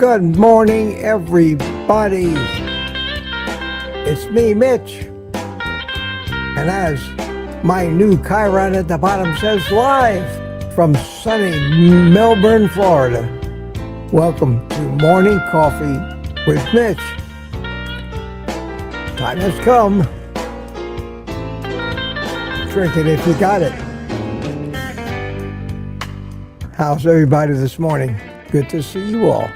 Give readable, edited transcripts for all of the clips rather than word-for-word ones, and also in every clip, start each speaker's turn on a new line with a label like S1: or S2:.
S1: Good morning, everybody. It's me, Mitch. And as my new Chiron at the bottom says, live from sunny Melbourne, Florida. Welcome to Morning Coffee with Mitch. Time has come. Drink it if you got it. How's everybody this morning? Good to see you all.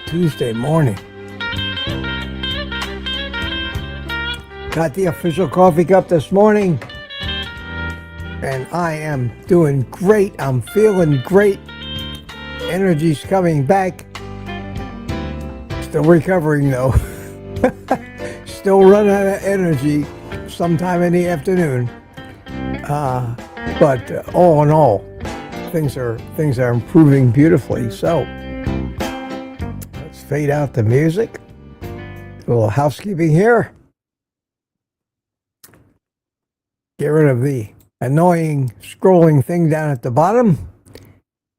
S1: Tuesday morning. Got the official coffee cup this morning, and I am doing great. I'm feeling great. Energy's coming back. Still recovering though. Still running out of energy sometime in the afternoon. But all in all, things are improving beautifully. So let's fade out the music. A little housekeeping here. Get rid of the annoying scrolling thing down at the bottom,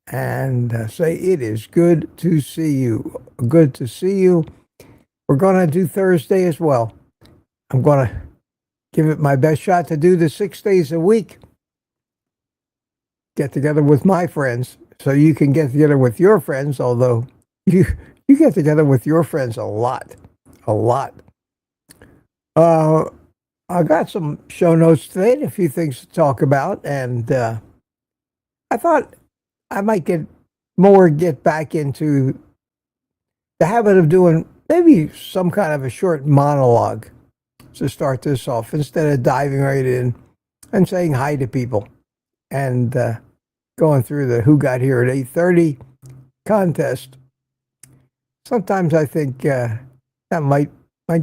S1: and say it is good to see you. Good to see you. We're going to do Thursday as well. I'm going to give it my best shot to do the 6 days a week. Get together with my friends so you can get together with your friends, although you get together with your friends a lot. I got some show notes today and a few things to talk about, and I thought I might get back into the habit of doing maybe some kind of a short monologue to start this off, instead of diving right in and saying hi to people and going through the Who Got Here at 8:30 contest. Sometimes I think that might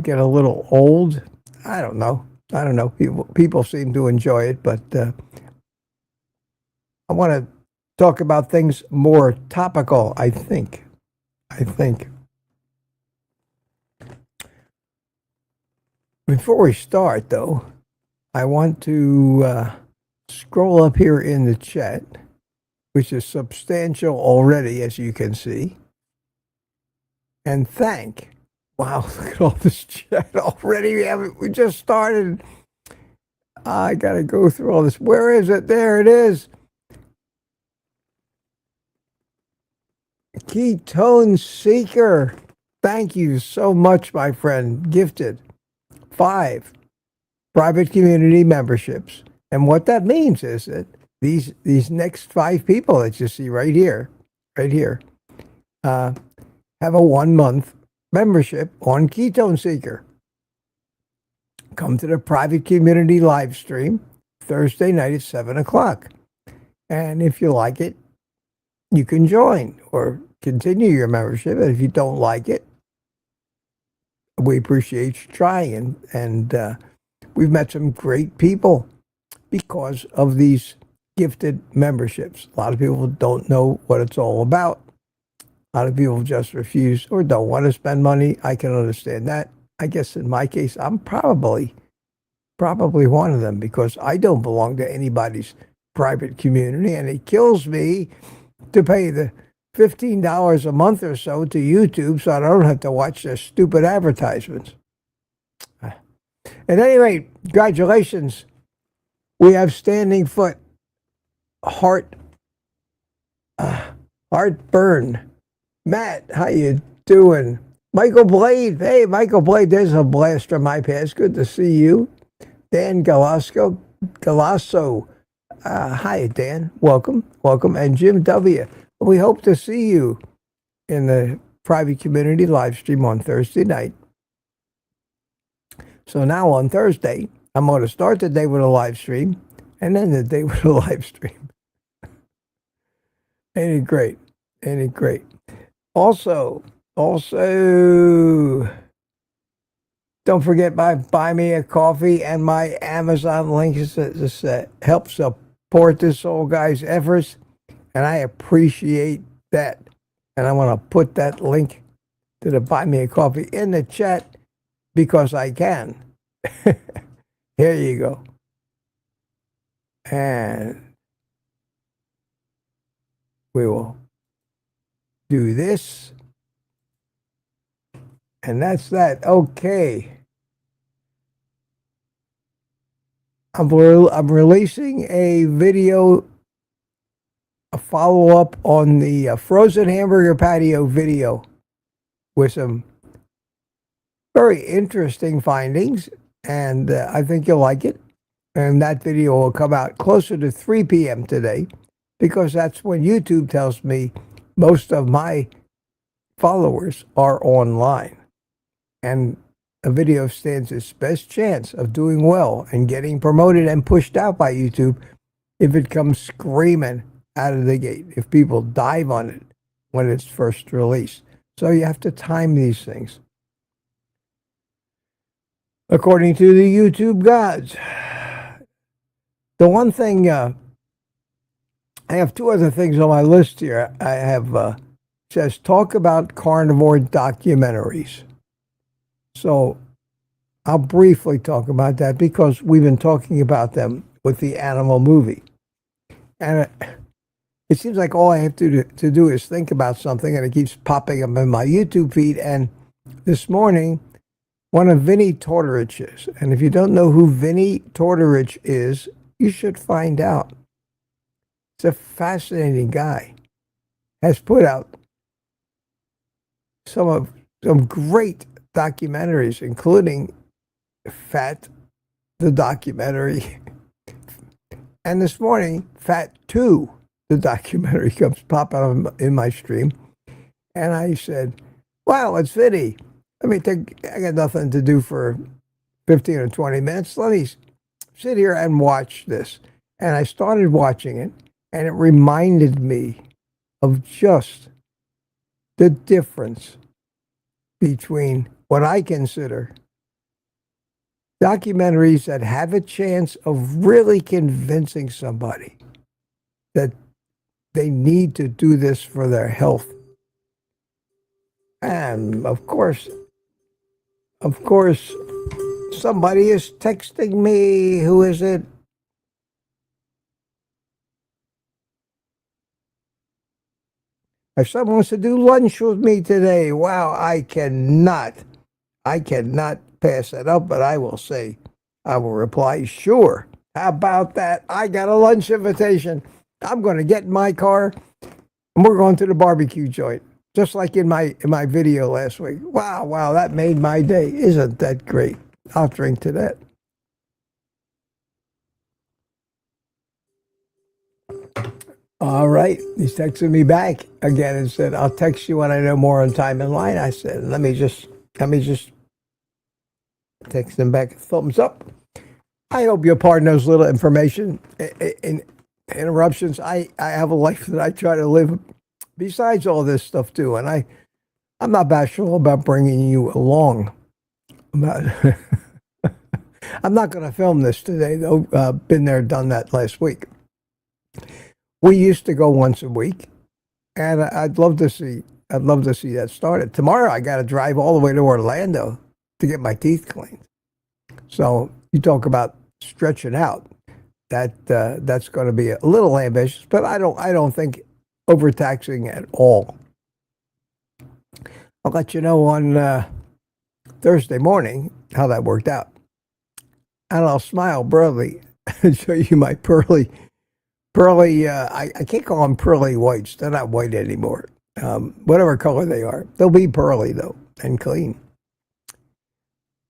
S1: get a little old. I don't know. People seem to enjoy it, but I want to talk about things more topical, I think. Before we start, though, I want to scroll up here in the chat, which is substantial already, as you can see, and thank. Wow, look at all this chat already. We just started. I got to go through all this. Where is it? There it is. Ketone Seeker. Thank you so much, my friend. Gifted 5 private community memberships. And what that means is that these next 5 people that you see right here, have a 1-month membership on Ketone Seeker. Come to the private community live stream Thursday night at 7 o'clock. And if you like it, you can join or continue your membership. And if you don't like it, we appreciate you trying. And we've met some great people because of these gifted memberships. A lot of people don't know what it's all about. A lot of people just refuse or don't want to spend money. I can understand that. I guess in my case, I'm probably one of them, because I don't belong to anybody's private community, and it kills me to pay the $15 a month or so to YouTube so I don't have to watch their stupid advertisements. At any rate, congratulations. We have standing foot, heartburn. Matt, how you doing? Michael Blade. Hey, Michael Blade, there's a blast from my past. Good to see you. Dan Galasso. Hi, Dan. Welcome. And Jim W. We hope to see you in the private community live stream on Thursday night. So now on Thursday, I'm going to start the day with a live stream and end the day with a live stream. Ain't it great? Also, don't forget my Buy Me a Coffee and my Amazon links to help support this old guy's efforts, and I appreciate that. And I want to put that link to the Buy Me a Coffee in the chat because I can. Here you go. And We will do this. And that's that. Okay. I'm releasing a video, a follow-up on the frozen hamburger patio video with some very interesting findings, and I think you'll like it. And that video will come out closer to 3 p.m. today, because that's when YouTube tells me most of my followers are online. And a video stands its best chance of doing well and getting promoted and pushed out by YouTube if it comes screaming out of the gate, if people dive on it when it's first released. So you have to time these things. According to the YouTube gods. The one thing, I have two other things on my list here. I have, says talk about carnivore documentaries. So I'll briefly talk about that because we've been talking about them with the animal movie. And it seems like all I have to do is think about something, and it keeps popping up in my YouTube feed. And this morning, one of Vinnie Tortorich's, and if you don't know who Vinnie Tortorich is, you should find out. He's a fascinating guy. Has put out some great documentaries, including Fat, the documentary. And this morning, Fat 2, the documentary, comes popping up in my stream. And I said, wow, it's Vinny. I got nothing to do for 15 or 20 minutes. Let me sit here and watch this. And I started watching it, and it reminded me of just the difference between what I consider documentaries that have a chance of really convincing somebody that they need to do this for their health. And of course, somebody is texting me. Who is it? If someone wants to do lunch with me today, wow, I cannot pass that up, but I will reply, sure. How about that? I got a lunch invitation. I'm going to get in my car, and we're going to the barbecue joint, just like in my video last week. Wow, that made my day. Isn't that great? I'll drink to that. All right. He's texting me back again and said, I'll text you when I know more on time in line. I said, let me just text him back a thumbs up. I hope you'll pardon those little information interruptions. I have a life that I try to live besides all this stuff too. And I'm not bashful about bringing you along. I'm not going to film this today, though. Been there, done that last week. We used to go once a week, and I'd love to see that started. Tomorrow, I got to drive all the way to Orlando to get my teeth cleaned. So you talk about stretching out. That's going to be a little ambitious, but I don't think overtaxing at all. I'll let you know on Thursday morning how that worked out, and I'll smile broadly and show you my pearly. I can't call them pearly whites. They're not white anymore. Whatever color they are, they'll be pearly though and clean.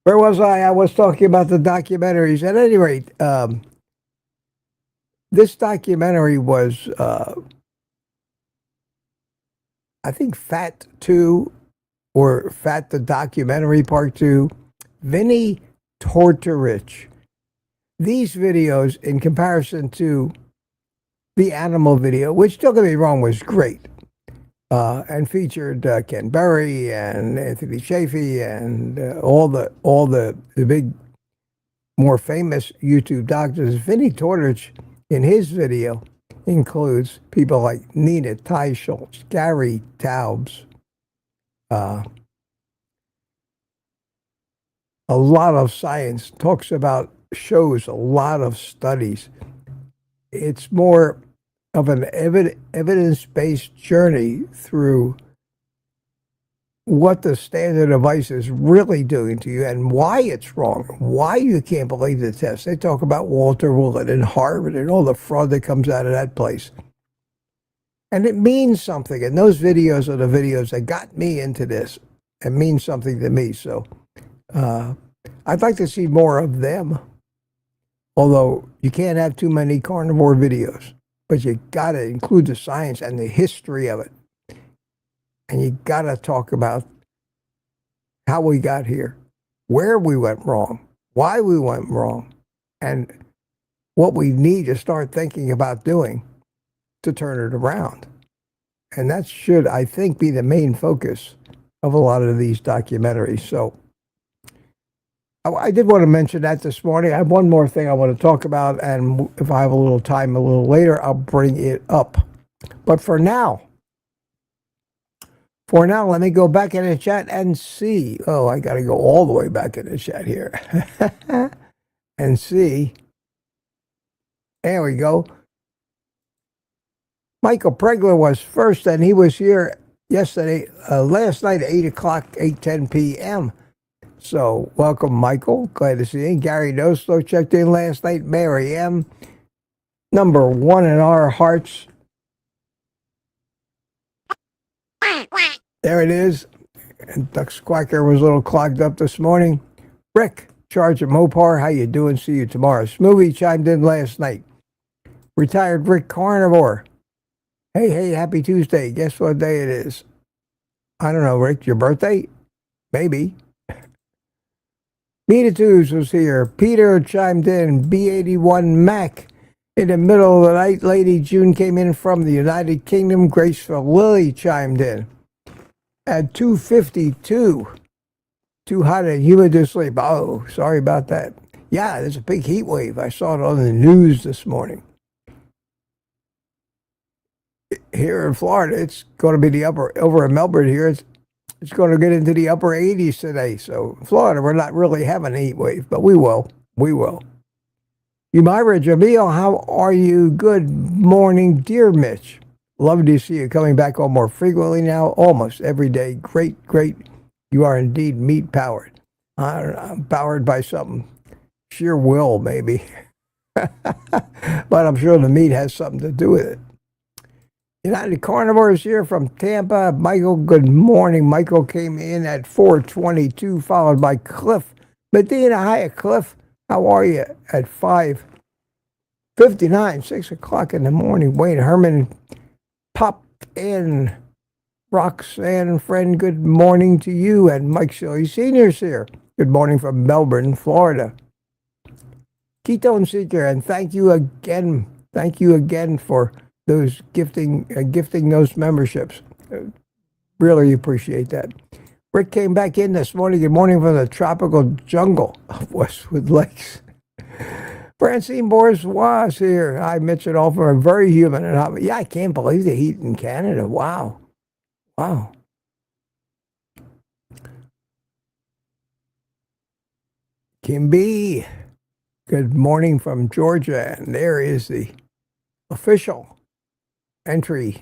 S1: Where was I? I was talking about the documentaries. At any rate, this documentary was, I think, Fat 2 or Fat the Documentary Part 2. Vinnie Tortorich. These videos, in comparison to the animal video, which, don't get me wrong, was great, and featured Ken Berry and Anthony Chafee and all the big, more famous YouTube doctors. Vinnie Tortorich, in his video, includes people like Nina Teicholz, Gary Taubes, a lot of science, talks about, shows a lot of studies. It's more of an evidence-based journey through what the standard device is really doing to you and why it's wrong, why you can't believe the test. They talk about Walter Willett and Harvard and all the fraud that comes out of that place. And it means something. And those videos are the videos that got me into this. It means something to me. So I'd like to see more of them. Although you can't have too many carnivore videos. But you got to include the science and the history of it. And you got to talk about how we got here, where we went wrong, why we went wrong, and what we need to start thinking about doing to turn it around. And that should, I think, be the main focus of a lot of these documentaries. So I did want to mention that this morning. I have one more thing I want to talk about, and if I have a little time a little later, I'll bring it up. But for now, let me go back in the chat and see. Oh, I got to go all the way back in the chat here and see. There we go. Michael Pregler was first, and he was here yesterday, last night at 8 o'clock, 8:10 p.m. So welcome, Michael. Glad to see you. Gary Dostlo checked in last night. Mary M. Number one in our hearts. There it is. And Duck's Quacker was a little clogged up this morning. Rick, Charge of Mopar, how you doing? See you tomorrow. Smoothie chimed in last night. Retired Rick Carnivore. Hey, happy Tuesday. Guess what day it is? I don't know, Rick. Your birthday? Maybe. Meet Twos was here. Peter chimed in. B81 Mac. In the middle of the night, Lady June came in from the United Kingdom. Graceful Lily chimed in. At 2:52. Too hot and humid to sleep. Oh, sorry about that. Yeah, there's a big heat wave. I saw it on the news this morning. Here in Florida, it's going to be the over in Melbourne here, it's going to get into the upper 80s today. So Florida, we're not really having a heat wave, but we will. Myra Jamil, how are you? Good morning, dear Mitch. Love to see you coming back on more frequently now, almost every day. Great. You are indeed meat powered. I'm powered by something. Sheer will, maybe. But I'm sure the meat has something to do with it. United Carnivore is here from Tampa. Michael, good morning. Michael came in at 4:22, followed by Cliff Medina. Hi, Cliff. How are you? At 5:59, 6 o'clock in the morning. Wayne Herman popped in. Roxanne, friend, good morning to you. And Mike Shilley Sr.'s here. Good morning from Melbourne, Florida. Ketone Seeker, and thank you again. Thank you again for those gifting those memberships. Really appreciate that. Rick came back in this morning. Good morning from the tropical jungle of Westwood Lakes. Francine Bourgeois here. Hi, Mitch and all for a very human and hot. Yeah, I can't believe the heat in Canada. Wow. Kim B. Good morning from Georgia. And there is the official entry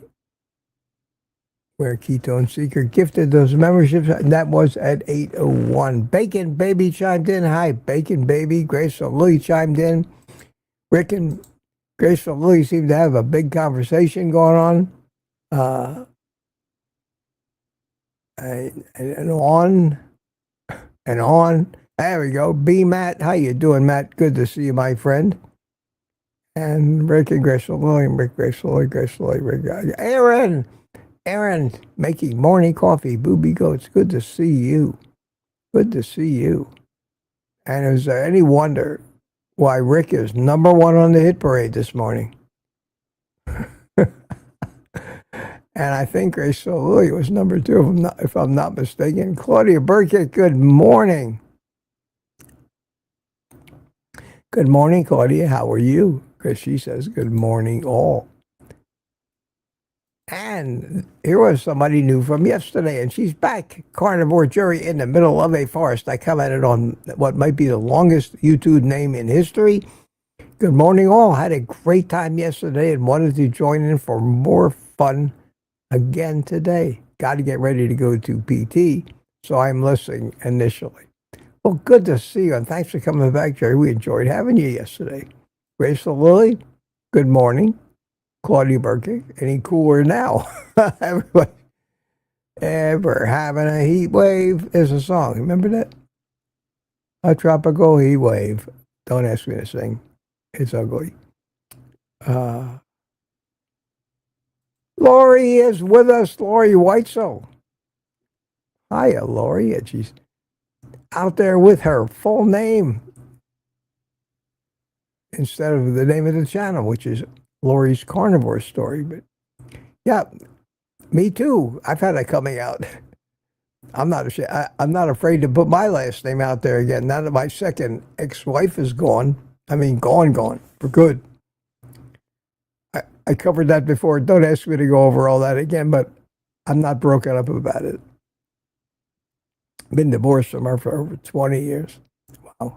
S1: where Ketone Seeker gifted those memberships, and that was at 8:01. Bacon Baby chimed in. Hi, Bacon Baby. Graceful Lily chimed in. Rick and Graceful Lily seem to have a big conversation going on. And on. There we go. B. Matt. How you doing, Matt? Good to see you, my friend. And Rick and Graceful Lily, Rick, Graceful Lily, Rick. Aaron, making morning coffee. Booby Goats, good to see you. And is there any wonder why Rick is number one on the hit parade this morning? And I think Graceful Lily was number two, if I'm not mistaken. Claudia Burkett, good morning. Good morning, Claudia. How are you? Because she says, good morning, all. And here was somebody new from yesterday, and she's back. Carnivore Jury in the middle of a forest. I commented on what might be the longest YouTube name in history. Good morning, all. Had a great time yesterday and wanted to join in for more fun again today. Got to get ready to go to PT, so I'm listening initially. Well, good to see you, and thanks for coming back, Jerry. We enjoyed having you yesterday. Rachel Lilly, good morning. Claudia Burke, any cooler now? Everybody, ever having a heat wave is a song. Remember that? A tropical heat wave. Don't ask me to sing. It's ugly. Lori is with us, Lori Whitesell. Hiya, Lori. And she's out there with her full name instead of the name of the channel, which is Lori's Carnivore Story. But yeah, me too. I've had it coming out. I'm not afraid to put my last name out there again. Now that my second ex-wife is gone. I mean, gone for good. I covered that before. Don't ask me to go over all that again, but I'm not broken up about it. Been divorced from her for over 20 years. Wow.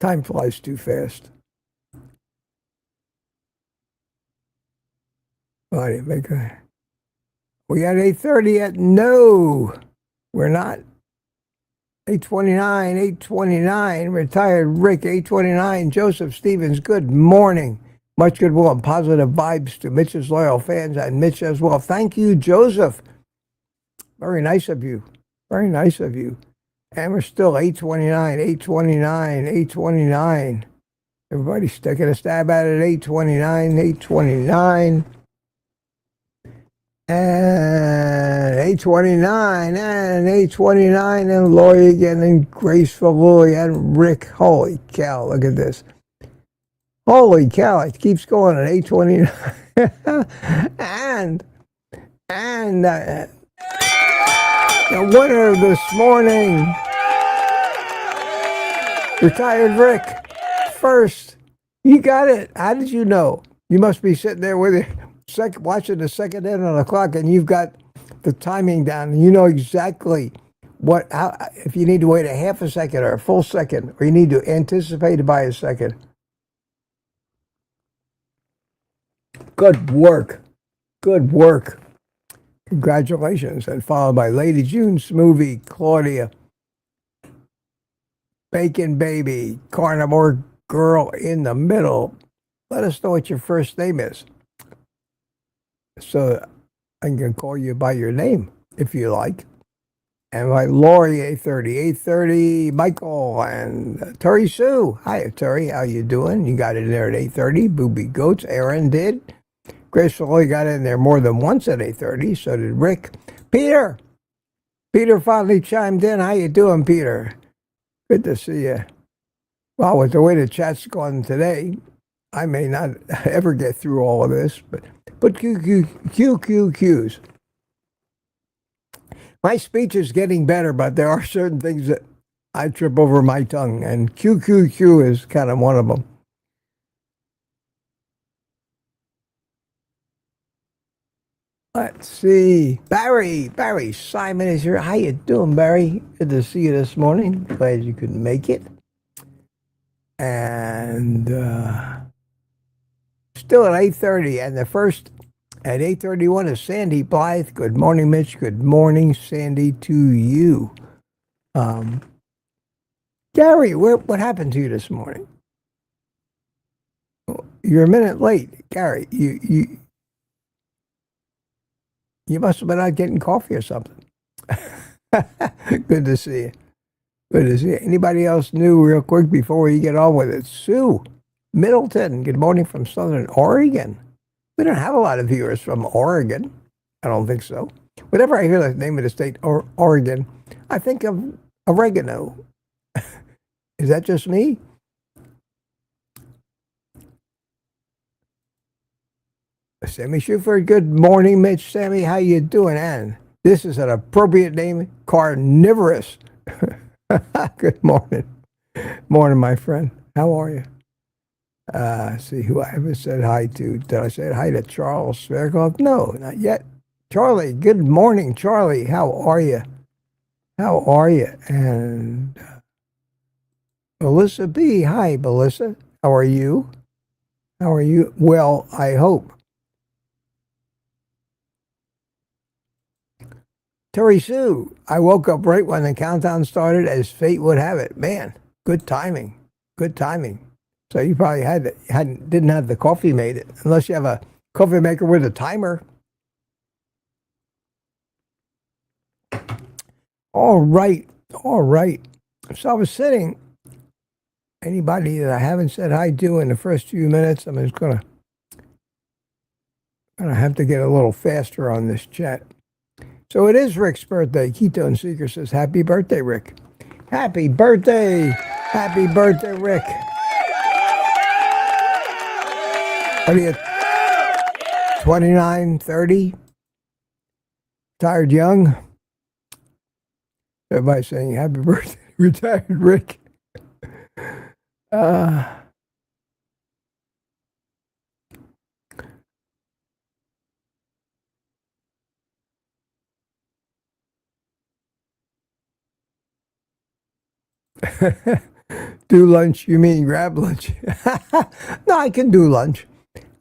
S1: Time flies too fast. Oh, I didn't make a... We at 8:30 yet? No, we're not. 8:29, retired Rick, 8:29, Joseph Stevens, good morning. Much goodwill and positive vibes to Mitch's loyal fans and Mitch as well. Thank you, Joseph. Very nice of you. Very nice of you. And we're still 8:29. Everybody's taking a stab at it, 8:29. And 8:29, and Lori again, and Graceful Lily, and Rick. Holy cow, look at this. Holy cow, it keeps going at 8:29. and the winner this morning, retired Rick, first. You got it. How did you know? You must be sitting there with it. Watching the second end on the clock, and you've got the timing down, and you know exactly how, if you need to wait a half a second or a full second, or you need to anticipate by a second. Good work. Congratulations. And followed by Lady June, Smoothie, Claudia, Bacon Baby, Carnivore Girl in the middle. Let us know what your first name is, so I can call you by your name if you like. And by Lori, 8:30, Michael and Terry Sue. Hi, Terry. How you doing? You got in there at 8:30. Booby Goats. Aaron did. Gracefully got in there more than once at 8:30. So did Rick. Peter finally chimed in. How you doing, Peter? Good to see you. Well, with the way the chat's gone today, I may not ever get through all of this, but QQQs. My speech is getting better, but there are certain things that I trip over my tongue, and QQQ is kind of one of them. Let's see. Barry Simon is here. How you doing, Barry? Good to see you this morning. Glad you could make it. And still at 8:30, and the first at 8:31 is Sandy Blythe. Good morning, Mitch. Good morning, Sandy, to you. Gary, what happened to you this morning? You're a minute late, Gary. You must have been out getting coffee or something. Good to see you. Good to see you. Anybody else new real quick before we get on with it? Sue Middleton, good morning from Southern Oregon. We don't have a lot of viewers from Oregon. I don't think so. Whenever I hear the name of the state, Oregon, I think of oregano. Is that just me? Sammy Shuford, good morning, Mitch. Sammy, how you doing? And this is an appropriate name, Carnivorous. Good morning. Morning, my friend. How are you? See who I haven't said hi to. Did I say hi to Charles Sverkov? No, not yet. Charlie, good morning, Charlie. How are you? How are you? And Melissa B. Hi, Melissa. How are you? How are you? Well, I hope. Terry Sue, I woke up right when the countdown started, as fate would have it. Man, good timing. Good timing. So you probably didn't have the coffee made it, unless you have a coffee maker with a timer. All right. All right. So I was sitting. Anybody that I haven't said hi to in the first few minutes, I'm just gonna have to get a little faster on this chat. So it is Rick's birthday. Ketone Seeker says, happy birthday, Rick. Happy birthday. Happy birthday, Rick. What are you, 29, 30? Tired young? Everybody's saying, happy birthday, retired Rick. Do lunch, you mean grab lunch? No, I can do lunch.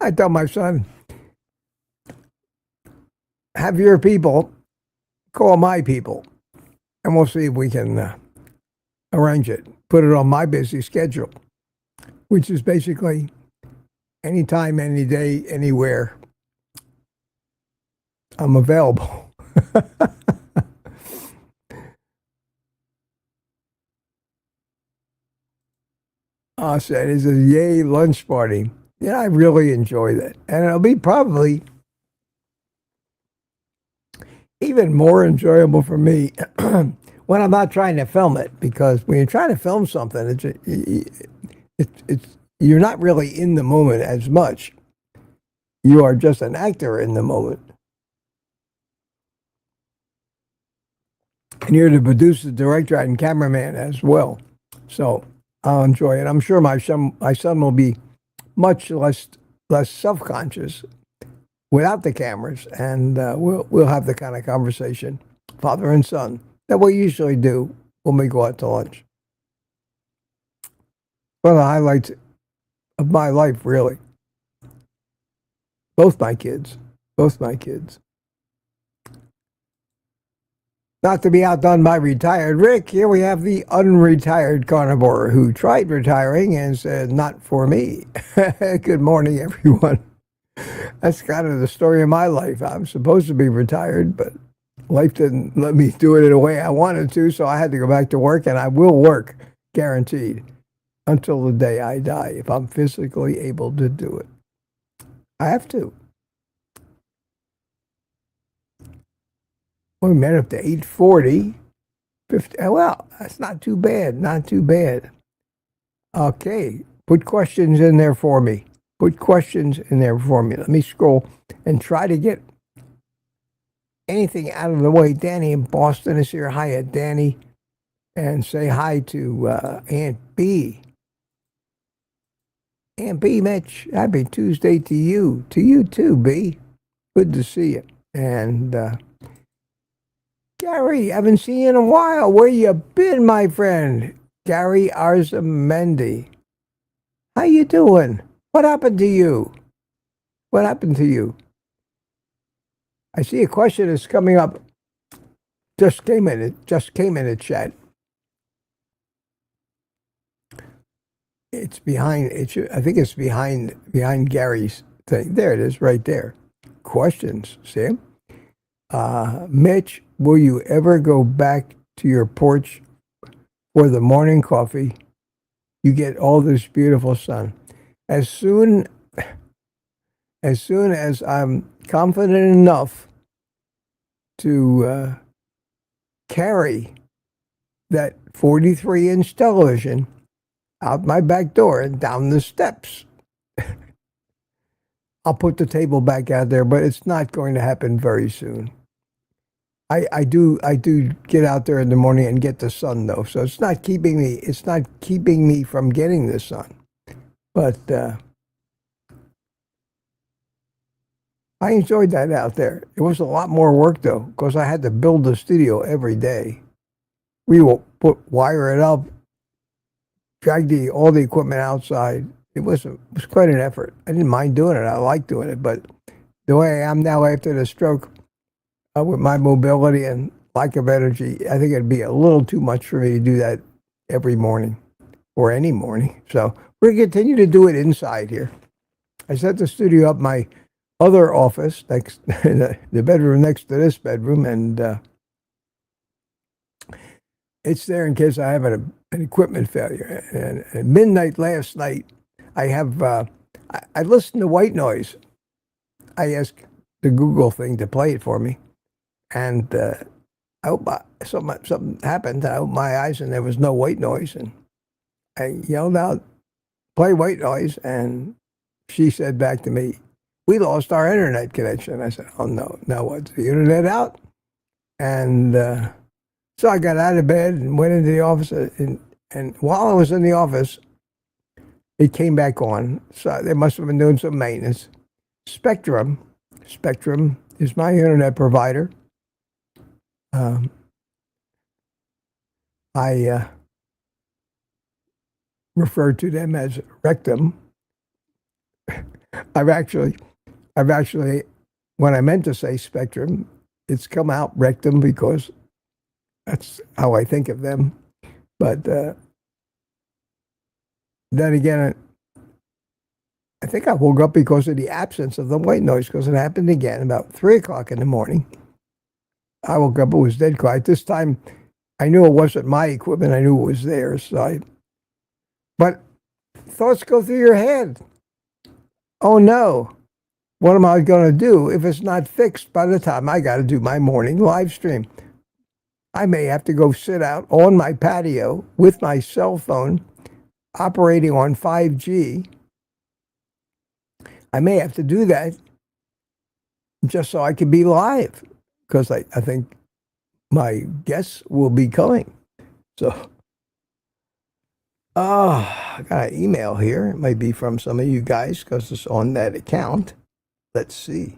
S1: I tell my son, have your people call my people, and we'll see if we can arrange it. Put it on my busy schedule, which is basically anytime, any day, anywhere. I'm available. Said, it's a yay lunch party. Yeah, I really enjoy that. And it'll be probably even more enjoyable for me when I'm not trying to film it, because when you're trying to film something, it's you're not really in the moment as much. You are just an actor in the moment. And you're the producer, director, and cameraman as well. So I'll enjoy it. I'm sure my son will be much less self-conscious without the cameras, and we'll have the kind of conversation, father and son, that we usually do when we go out to lunch. One of the highlights of my life, really. Both my kids. Not to be outdone by retired Rick, here we have the unretired carnivore who tried retiring and said, not for me. Good morning, everyone. That's kind of the story of my life. I'm supposed to be retired, but life didn't let me do it in a way I wanted to, so I had to go back to work, and I will work, guaranteed, until the day I die, if I'm physically able to do it. I have to. We met up to 8:40. 50, well, that's not too bad. Okay, put questions in there for me. Let me scroll and try to get anything out of the way. Danny in Boston is here. Hi, Danny. And say hi to Aunt B. Aunt B, Mitch, happy Tuesday to you. To you too, B. Good to see you. And Gary, haven't seen you in a while. Where you been, my friend? Gary Arzamendi. How you doing? What happened to you? I see a question that's coming up. Just came in the chat. It's behind. I think it's behind Gary's thing. There it is, right there. Questions, see? Mitch, will you ever go back to your porch for the morning coffee? You get all this beautiful sun. As soon as I'm confident enough to carry that 43-inch television out my back door and down the steps, I'll put the table back out there, but it's not going to happen very soon. I do get out there in the morning and get the sun, though, so it's not keeping me from getting the sun. But I enjoyed that out there. It was a lot more work, though, because I had to build the studio every day. We will wire it up, drag all the equipment outside. it was quite an effort. I didn't mind doing it. I like doing it, but the way I am now after the stroke, with my mobility and lack of energy, I think it'd be a little too much for me to do that every morning or any morning. So we're going to continue to do it inside here. I set the studio up my other office, next the bedroom next to this bedroom, and it's there in case I have an equipment failure. And at midnight last night, I listened to white noise. I asked the Google thing to play it for me, and something happened. I opened my eyes, and there was no white noise, and I yelled out, "Play white noise!" And she said back to me, "We lost our internet connection." I said, "Oh no, now what's the internet out?" And so I got out of bed and went into the office, and while I was in the office, it came back on. So they must have been doing some maintenance. Spectrum is my internet provider. I refer to them as Rectum. I've actually, when I meant to say Spectrum, it's come out Rectum because that's how I think of them. But then again, I think I woke up because of the absence of the white noise, because it happened again about 3 o'clock in the morning. I woke up, it was dead quiet. This time, I knew it wasn't my equipment. I knew it was theirs. But thoughts go through your head. Oh no, what am I going to do if it's not fixed by the time I got to do my morning live stream? I may have to go sit out on my patio with my cell phone operating on 5G. I may have to do that just so I can be live, because I think my guests will be coming. So, I got an email here. It might be from some of you guys because it's on that account. Let's see.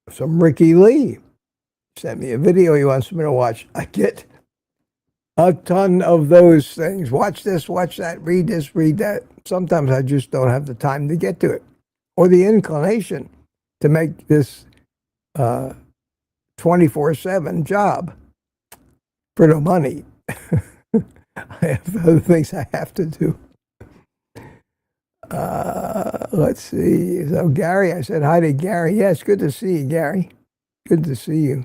S1: Some Ricky Lee sent me a video he wants me to watch. I get a ton of those things. Watch this, watch that, read this, read that. Sometimes I just don't have the time to get to it, or the inclination to make this 24/7 job for no money. I have other things I have to do. Let's see. So Gary, I said hi to Gary. Yes, good to see you, Gary. Good to see you.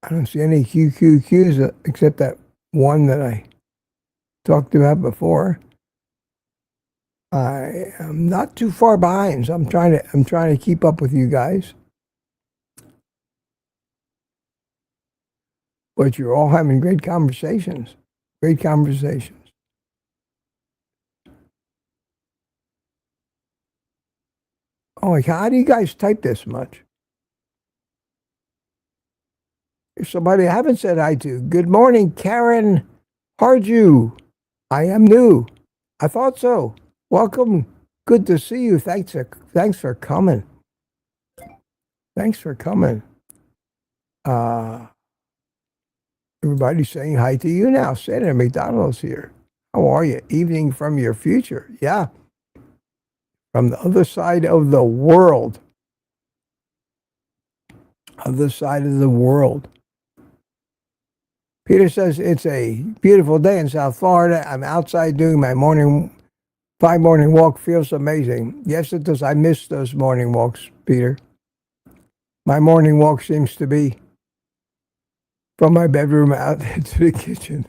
S1: I don't see any QQQs except that one that I talked about before. I am not too far behind, so I'm trying to keep up with you guys. But you're all having great conversations. Great conversations. Oh, how do you guys type this much? If somebody I haven't said hi to, good morning, Karen Harju. I am new. I thought so. Welcome. Good to see you. Thanks for coming. Thanks for coming. Everybody's saying hi to you now. Senator McDonald's here. How are you? Evening from your future. Yeah. From the other side of the world. Other side of the world. Peter says it's a beautiful day in South Florida. I'm outside doing my morning walk. Feels amazing. Yes, it does. I miss those morning walks, Peter. My morning walk seems to be from my bedroom out to the kitchen.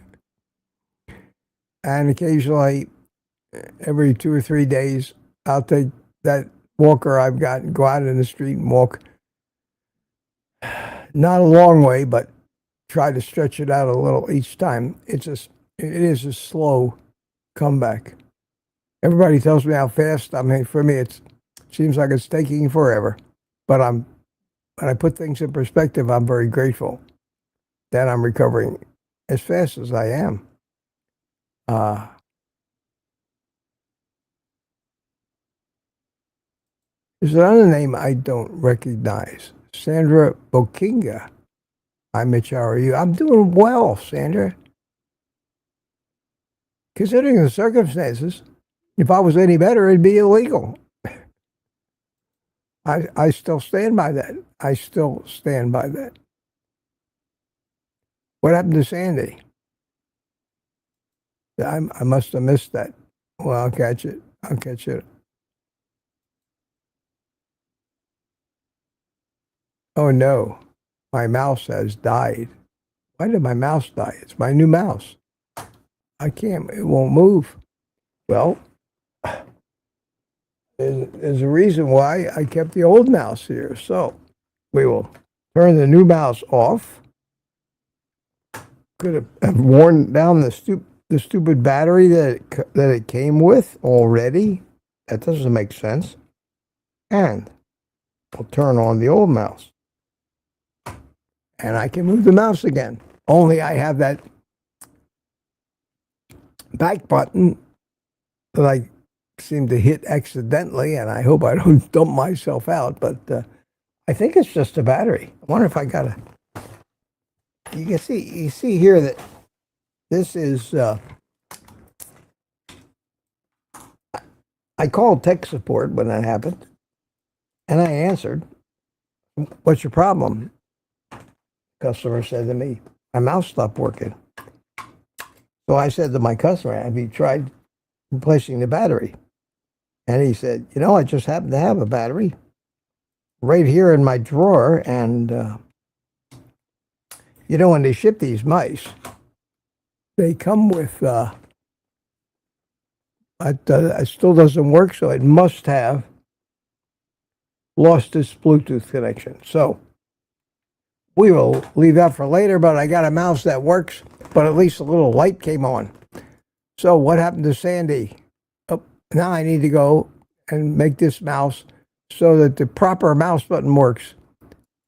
S1: And occasionally, every 2 or 3 days, I'll take that walker I've got and go out in the street and walk. Not a long way, but try to stretch it out a little each time. It is a slow comeback. Everybody tells me how fast. I mean, for me, it seems like it's taking forever. But when I put things in perspective, I'm very grateful that I'm recovering as fast as I am. There's another name I don't recognize. Sandra Bokinga. Hi, Mitch. How are you? I'm doing well, Sandra. Considering the circumstances, if I was any better, it'd be illegal. I still stand by that. I still stand by that. What happened to Sandy? I must have missed that. Well, I'll catch it. I'll catch it. Oh no, my mouse has died. Why did my mouse die? It's my new mouse. I can't, it won't move. Well, there's a reason why I kept the old mouse here. So we will turn the new mouse off. Could have worn down the stupid battery that it came with already. That doesn't make sense. And we'll turn on the old mouse. And I can move the mouse again. Only I have that back button that I seem to hit accidentally, and I hope I don't dump myself out, but I think it's just a battery. I wonder if I got a... You see here that this is... I called tech support when that happened, and I answered, "What's your problem?" Customer said to me, "My mouse stopped working." So I said to my customer, "Have you tried replacing the battery?" And he said, "I just happen to have a battery right here in my drawer. And, when they ship these mice, they come with, it still doesn't work, so it must have lost its Bluetooth connection." So we will leave that for later, but I got a mouse that works, but at least a little light came on. So what happened to Sandy? Oh, now I need to go and make this mouse so that the proper mouse button works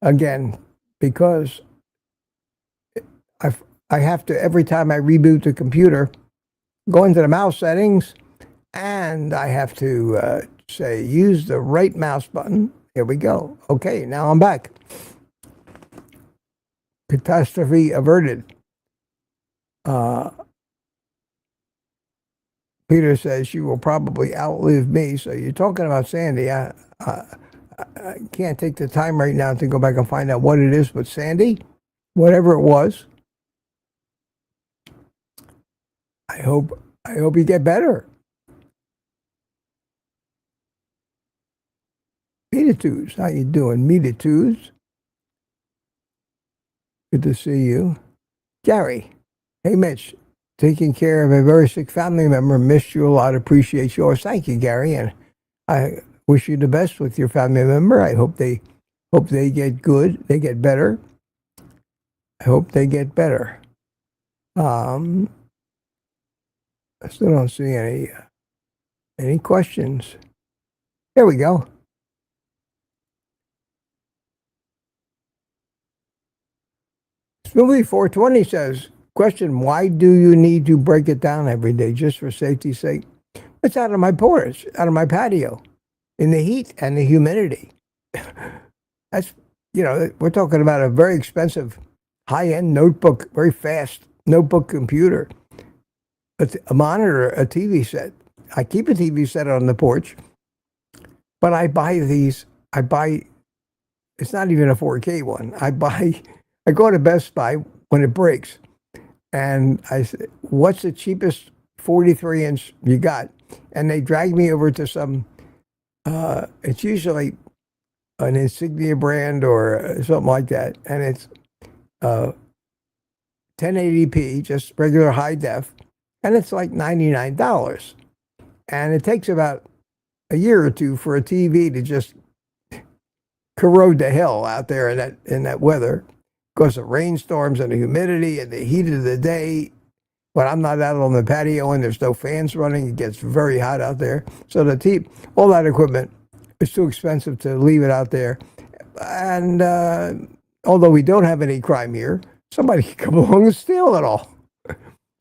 S1: again, because I have to, every time I reboot the computer, go into the mouse settings, and I have to say, use the right mouse button. Here we go. Okay, now I'm back. Catastrophe averted. Peter says, "You will probably outlive me." So you're talking about Sandy. I can't take the time right now to go back and find out what it is, but Sandy, whatever it was, I hope you get better. Meetitudes, how you doing, Meetitudes? Good to see you. Gary, hey Mitch, taking care of a very sick family member. Missed you a lot. Appreciate yours. Thank you, Gary, and I wish you the best with your family member. I hope they get good. They get better. I hope they get better. I still don't see any questions. Here we go. Smoothie 420 says, question, why do you need to break it down every day just for safety's sake? It's out of my porch, out of my patio, in the heat and the humidity. That's, we're talking about a very expensive, high-end notebook, very fast notebook computer, a monitor, a TV set. I keep a TV set on the porch, but I buy, it's not even a 4K one. I go to Best Buy when it breaks, and I say, "What's the cheapest 43-inch you got?" And they drag me over to some, it's usually an Insignia brand or something like that, and it's 1080p, just regular high def, and it's like $99. And it takes about a year or two for a TV to just corrode the hell out there in that weather, because of rainstorms and the humidity and the heat of the day. When I'm not out on the patio and there's no fans running, it gets very hot out there. So all that equipment is too expensive to leave it out there. And although we don't have any crime here, somebody can come along and steal it all.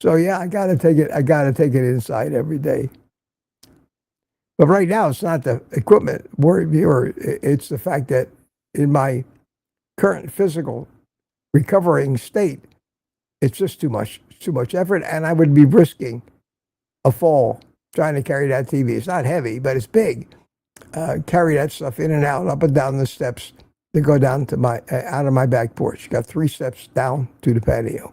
S1: So yeah, I gotta take it inside every day. But right now, it's not the equipment worry me, or it's the fact that in my current physical recovering state, it's just too much effort, and I would be risking a fall trying to carry that TV. It's not heavy, but it's big. Carry that stuff in and out, up and down the steps to go down to my out of my back porch. Got 3 steps down to the patio.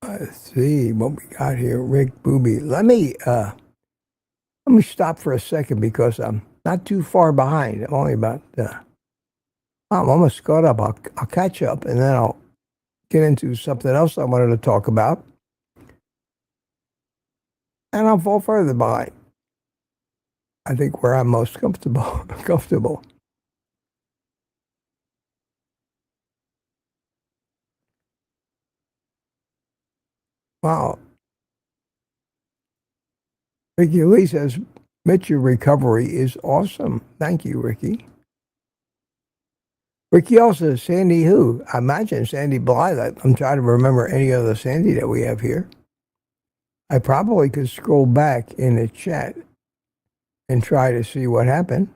S1: Let's see what we got here. Rick Booby. Let me stop for a second because I'm not too far behind. I'm only about I'm almost caught up. I'll catch up, and then I'll get into something else I wanted to talk about, and I'll fall further behind. I think where I'm most comfortable. Wow. Ricky Lee says, Mitch, your recovery is awesome. Thank you, Ricky. Ricky also says, Sandy who? I imagine Sandy Blythe. I'm trying to remember any other Sandy that we have here. I probably could scroll back in the chat and try to see what happened.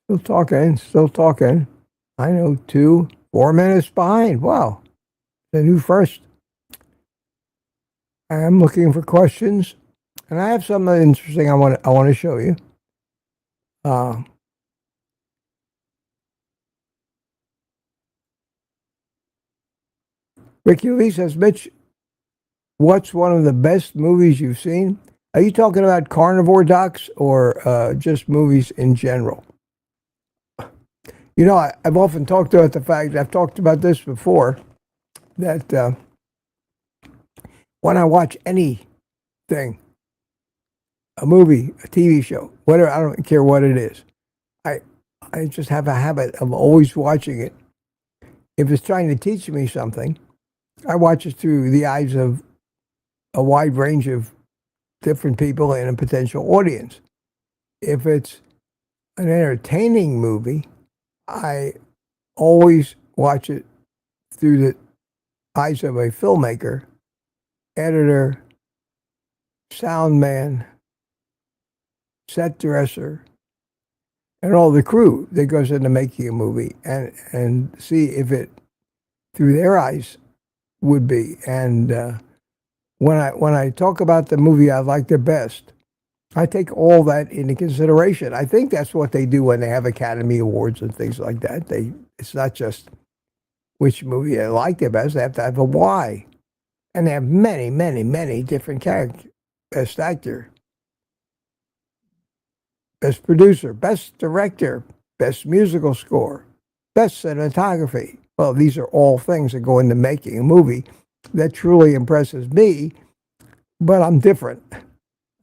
S1: Still talking. I know 4 minutes behind. Wow. The new first. I'm looking for questions, and I have something interesting I want to show you. Ricky Lee says, Mitch, what's one of the best movies you've seen? Are you talking about carnivore docs or just movies in general? You know, I've often talked about the fact, I've talked about this before, that when I watch anything, a movie, a TV show, whatever, I don't care what it is, I just have a habit of always watching it. If it's trying to teach me something, I watch it through the eyes of a wide range of different people and a potential audience. If it's an entertaining movie, I always watch it through the eyes of a filmmaker, editor, sound man, set dresser, and all the crew that goes into making a movie, and see if it, through their eyes, would be. And when I talk about the movie I like the best, I take all that into consideration. I think that's what they do when they have Academy Awards and things like that. It's not just which movie I like the best. They have to have a why. And they have many, many, many different characters. Best actor, best producer, best director, best musical score, best cinematography. Well, these are all things that go into making a movie that truly impresses me, but I'm different.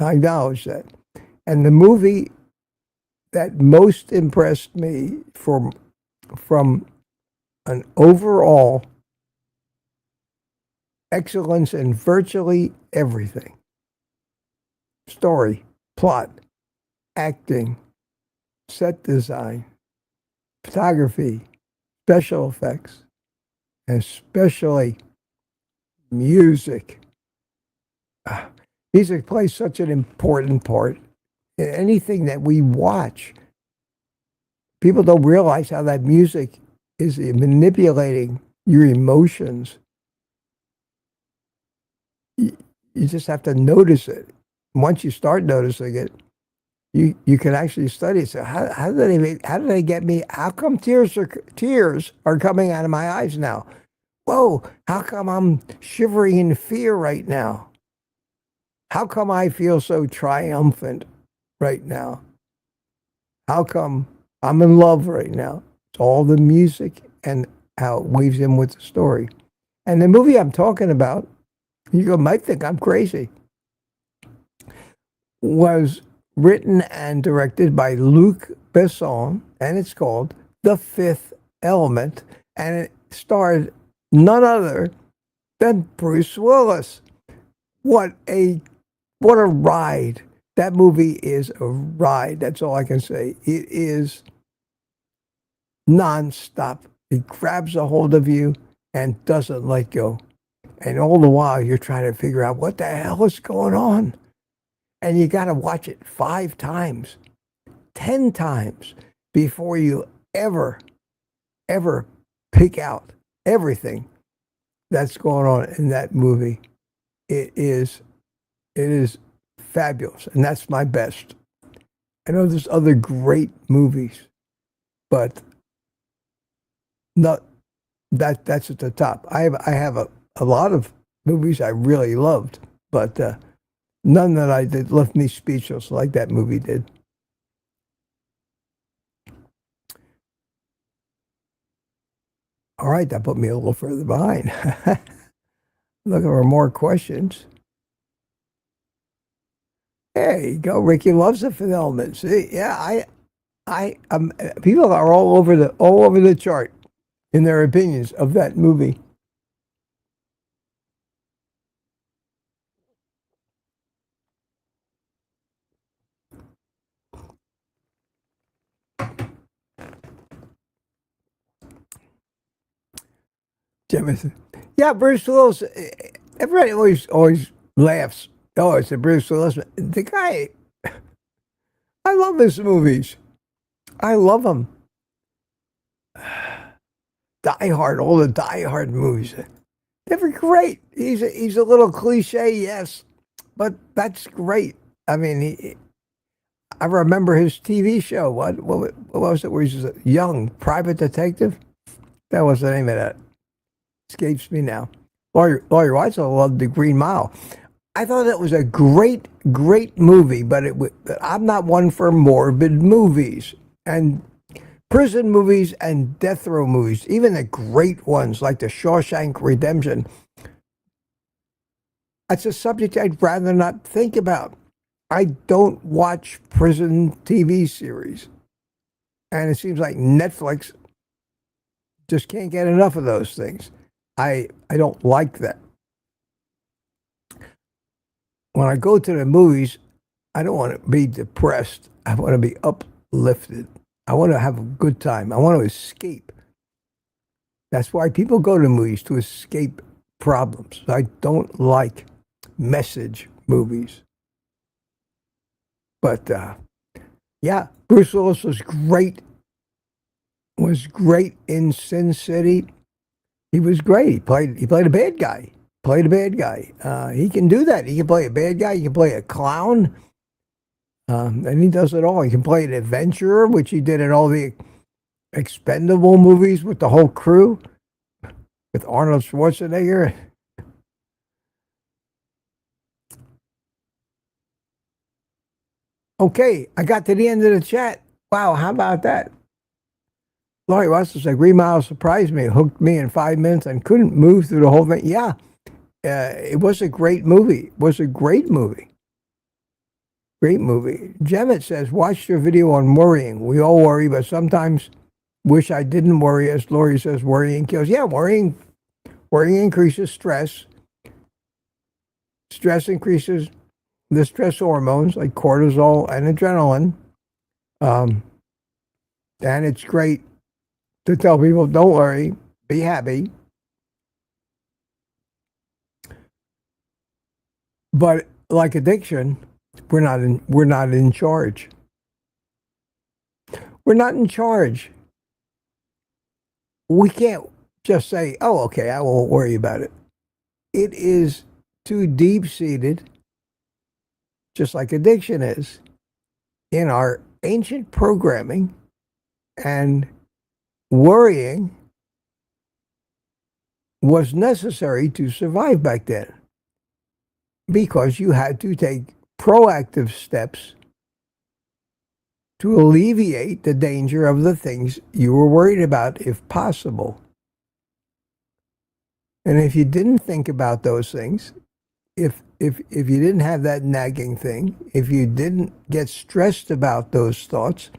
S1: I acknowledge that. And the movie that most impressed me from an overall excellence in virtually everything, story, plot, acting, set design, photography, special effects, especially music. Music plays such an important part in anything that we watch. People don't realize how that music is manipulating your emotions. You just have to notice it. Once you start noticing it, you can actually study it. So how did they get me? How come tears are coming out of my eyes now? Whoa, how come I'm shivering in fear right now? How come I feel so triumphant right now? How come I'm in love right now? It's all the music and how it weaves in with the story. And the movie I'm talking about, you might think I'm crazy, was written and directed by Luc Besson, and it's called The Fifth Element, and it starred none other than Bruce Willis. What a What a ride. That movie is a ride. That's all I can say. It is nonstop. It grabs a hold of you and doesn't let go. And all the while, you're trying to figure out what the hell is going on. And you got to watch it 5 times, 10 times before you ever pick out everything that's going on in that movie. It is fabulous, and that's my best. I know there's other great movies, but not that's at the top. I have a lot of movies I really loved, but none that left me speechless like that movie did. All right, that put me a little further behind. Looking for more questions. There you go. Ricky loves the Fifth Element. See, yeah, people are all over the chart in their opinions of that movie. Jemison. Yeah, Bruce Willis. Everybody always laughs. Oh, it's a Bruce Willis. The guy, I love his movies. I love them. Die Hard, all the Die Hard movies. They were great. He's a little cliche, yes, but that's great. I mean, I remember his TV show. What was it? Where he's a young private detective. That was the name of that. Escapes me now. Laurie Weitzel loved The Green Mile. I thought that was a great movie, but I'm not one for morbid movies and prison movies and death row movies, even the great ones like The Shawshank Redemption. That's a subject I'd rather not think about. I don't watch prison TV series, and it seems like Netflix just can't get enough of those things. I don't like that. When I go to the movies, I don't want to be depressed. I want to be uplifted. I want to have a good time. I want to escape. That's why people go to movies, to escape problems. I don't like message movies. But yeah, Bruce Willis was great. Was great in Sin City. He was great. He played a bad guy. Played a bad guy. He can do that. He can play a bad guy. He can play a clown. And he does it all. He can play an adventurer, which he did in all the Expendable movies with the whole crew, with Arnold Schwarzenegger. Okay, I got to the end of the chat. Wow, how about that? Laurie Russell said, Green Mile surprised me, hooked me in 5 minutes and couldn't move through the whole thing. Yeah, it was a great movie. It was a great movie. Great movie. Jemmett says, watch your video on worrying. We all worry, but sometimes wish I didn't worry. As Laurie says, worrying kills. Yeah, worrying increases stress. Stress increases the stress hormones like cortisol and adrenaline. And it's great to tell people, don't worry, be happy. But like addiction, we're not in charge. We're not in charge. We can't just say, oh, okay, I won't worry about it. It is too deep-seated, just like addiction is, in our ancient programming, and worrying was necessary to survive back then because you had to take proactive steps to alleviate the danger of the things you were worried about, if possible. And if you didn't think about those things, if you didn't have that nagging thing, if you didn't get stressed about those thoughts,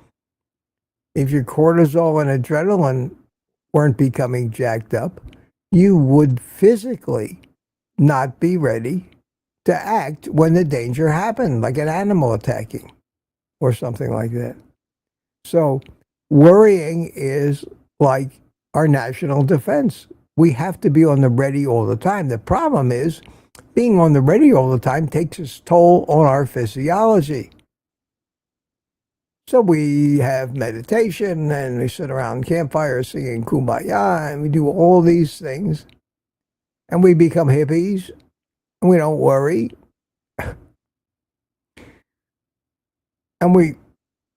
S1: if your cortisol and adrenaline weren't becoming jacked up, you would physically not be ready to act when the danger happened, like an animal attacking or something like that. So worrying is like our national defense. We have to be on the ready all the time. The problem is being on the ready all the time takes its toll on our physiology. So we have meditation and we sit around campfires singing Kumbaya and we do all these things and we become hippies and we don't worry. And we,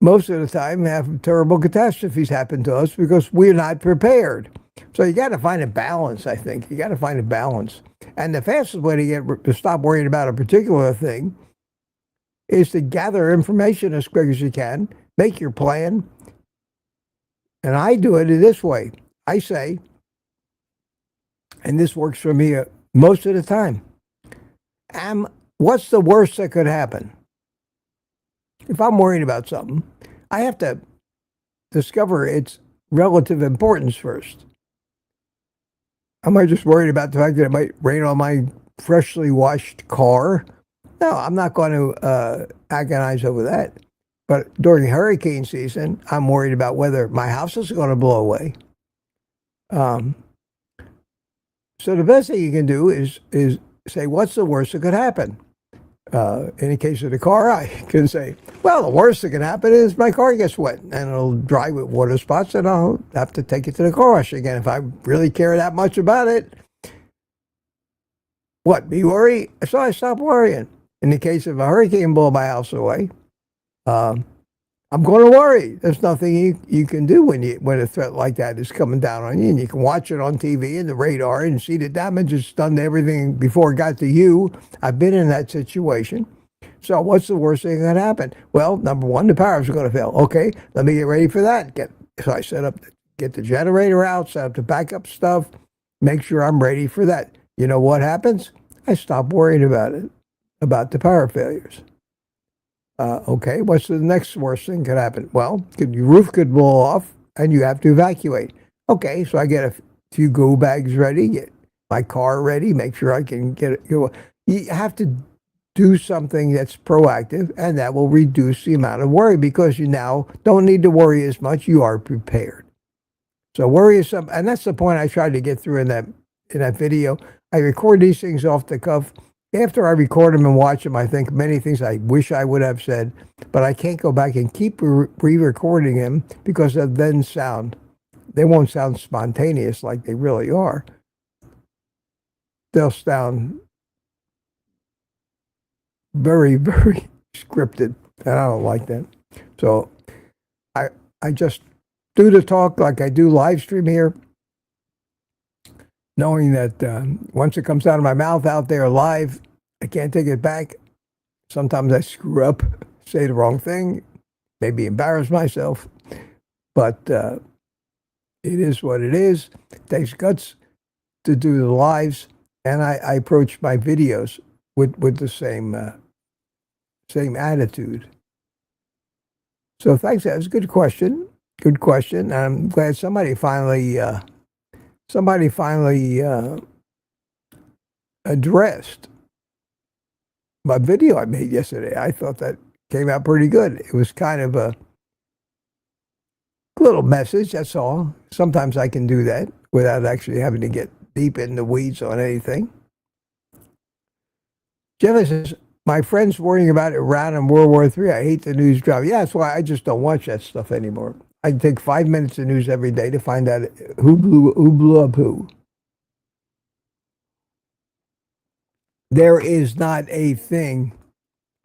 S1: most of the time, have terrible catastrophes happen to us because we're not prepared. So you got to find a balance, I think. You got to find a balance. And the fastest way to stop worrying about a particular thing is to gather information as quick as you can, make your plan. And I do it in this way. I say, and this works for me most of the time, what's the worst that could happen? If I'm worried about something, I have to discover its relative importance first. Am I just worried about the fact that it might rain on my freshly washed car? No, I'm not going to agonize over that. But during hurricane season, I'm worried about whether my house is going to blow away. So the best thing you can do is say, what's the worst that could happen? In the case of the car, I can say, well, the worst that can happen is my car gets wet and it'll dry with water spots and I'll have to take it to the car wash again if I really care that much about it. What, be worried? So I stop worrying. In the case of a hurricane blowing my house away, I'm going to worry. There's nothing you can do when a threat like that is coming down on you. And you can watch it on TV and the radar and see the damage it's done to everything before it got to you. I've been in that situation. So what's the worst thing that can happen? Well, number one, the power's going to fail. Okay, let me get ready for that. So I get the generator out, set up the backup stuff, make sure I'm ready for that. You know what happens? I stop worrying about it, about the power failures. Okay, what's the next worst thing could happen? Well, your roof could blow off and you have to evacuate. Okay, so I get a few go bags ready, get my car ready, make sure I can get it. You have to do something that's proactive, and that will reduce the amount of worry because you now don't need to worry as much. You are prepared. So worry is something, and that's the point I tried to get through in that video. I record these things off the cuff. After I record them and watch them, I think many things I wish I would have said, but I can't go back and keep re-recording them because they won't sound spontaneous like they really are. They'll sound very, very scripted, and I don't like that. So I just do the talk like I do live stream here, knowing that once it comes out of my mouth out there live, I can't take it back. Sometimes I screw up, say the wrong thing, maybe embarrass myself, but it is what it is. It takes guts to do the lives, and I approach my videos with the same attitude. So thanks. That was a good question. Good question. I'm glad somebody finally addressed my video I made yesterday. I thought that came out pretty good. It was kind of a little message, that's all. Sometimes I can do that without actually having to get deep in the weeds on anything. Jeff says, my friend's worrying about Iran and World War III. I hate the news drama. Yeah, that's why I just don't watch that stuff anymore. I take 5 minutes of news every day to find out who blew up who. There is not a thing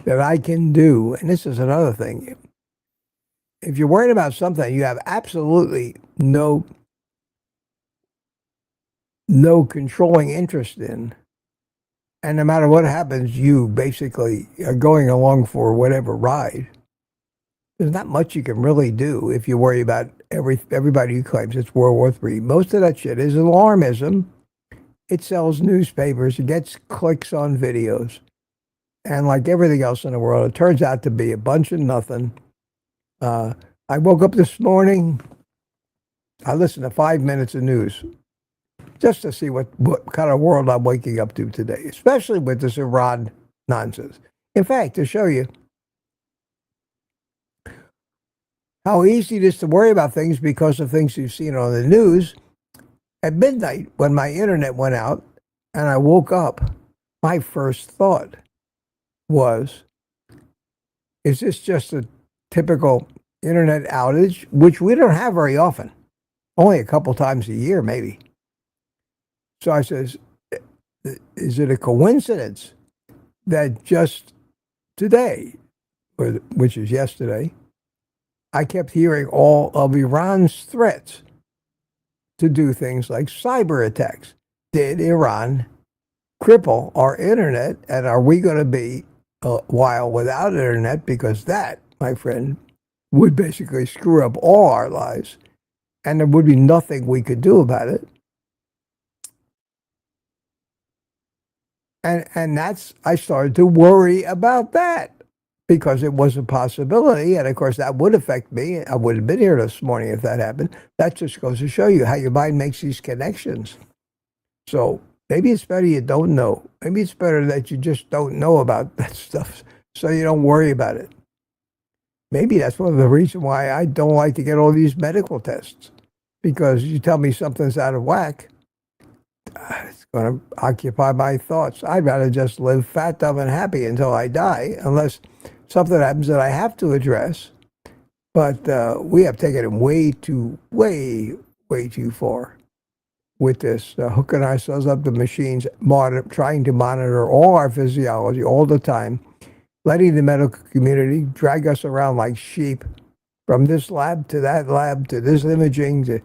S1: that I can do, and this is another thing. If you're worried about something you have absolutely no controlling interest in, and no matter what happens, you basically are going along for whatever ride, there's not much you can really do if you worry about everybody who claims it's World War III. Most of that shit is alarmism. It sells newspapers. It gets clicks on videos. And like everything else in the world, it turns out to be a bunch of nothing. I woke up this morning. I listened to 5 minutes of news just to see what kind of world I'm waking up to today, especially with this Iran nonsense. In fact, to show you how easy it is to worry about things because of things you've seen on the news, at midnight when my internet went out and I woke up, my first thought was, is this just a typical internet outage, which we don't have very often, only a couple times a year maybe. So I says, is it a coincidence that just today, which is yesterday, I kept hearing all of Iran's threats to do things like cyber attacks? Did Iran cripple our internet, and are we going to be a while without internet? Because that, my friend, would basically screw up all our lives, and there would be nothing we could do about it. And that's, I started to worry about that because it was a possibility. And of course, that would affect me. I would have been here this morning if that happened. That just goes to show you how your mind makes these connections. So maybe it's better you don't know. Maybe it's better that you just don't know about that stuff so you don't worry about it. Maybe that's one of the reasons why I don't like to get all these medical tests, because you tell me something's out of whack, it's going to occupy my thoughts. I'd rather just live fat, dumb, and happy until I die, unless something happens that I have to address. But we have taken it way too far with this, hooking ourselves up to machines, trying to monitor all our physiology all the time, letting the medical community drag us around like sheep from this lab to that lab to this imaging,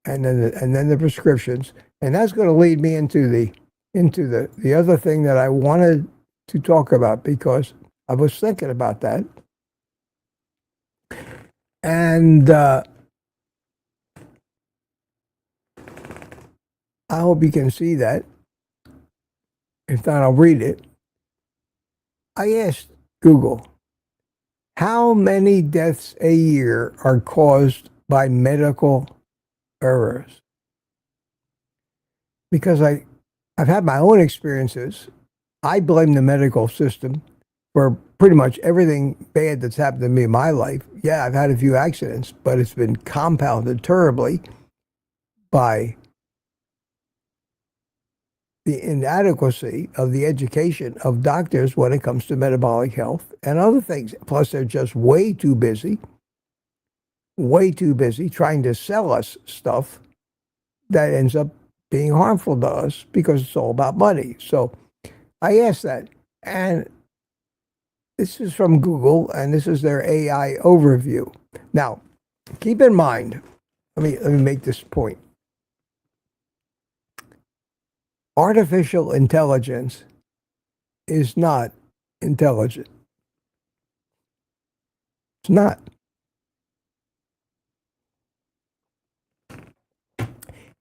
S1: and then the prescriptions. And that's going to lead me into the other thing that I wanted to talk about, because I was thinking about that. And I hope you can see that. If not, I'll read it. I asked Google, how many deaths a year are caused by medical errors? Because I've had my own experiences. I blame the medical system for pretty much everything bad that's happened to me in my life. Yeah, I've had a few accidents, but it's been compounded terribly by the inadequacy of the education of doctors when it comes to metabolic health and other things. Plus, they're just way too busy trying to sell us stuff that ends up being harmful to us because it's all about money. So I asked that, and this is from Google, and this is their AI overview. Now, keep in mind, let me make this point. Artificial intelligence is not intelligent. It's not.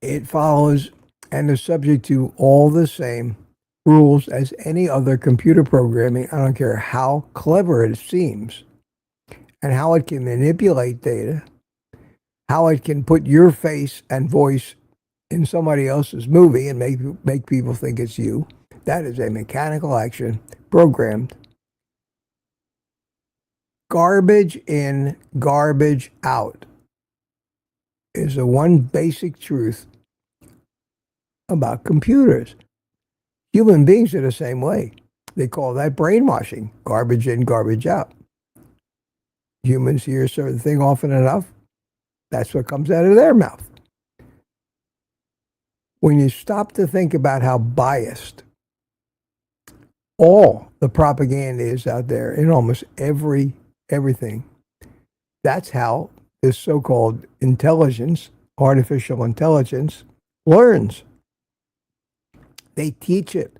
S1: It follows and is subject to all the same rules as any other computer programming. I don't care how clever it seems, and how it can manipulate data, how it can put your face and voice in somebody else's movie and make people think it's you. That is a mechanical action programmed. Garbage in, garbage out is the one basic truth about computers. Human beings are the same way. They call that brainwashing. Garbage in, garbage out. Humans hear a certain thing often enough, that's what comes out of their mouth. When you stop to think about how biased all the propaganda is out there in almost everything, that's how this so-called intelligence, artificial intelligence, learns. They teach it.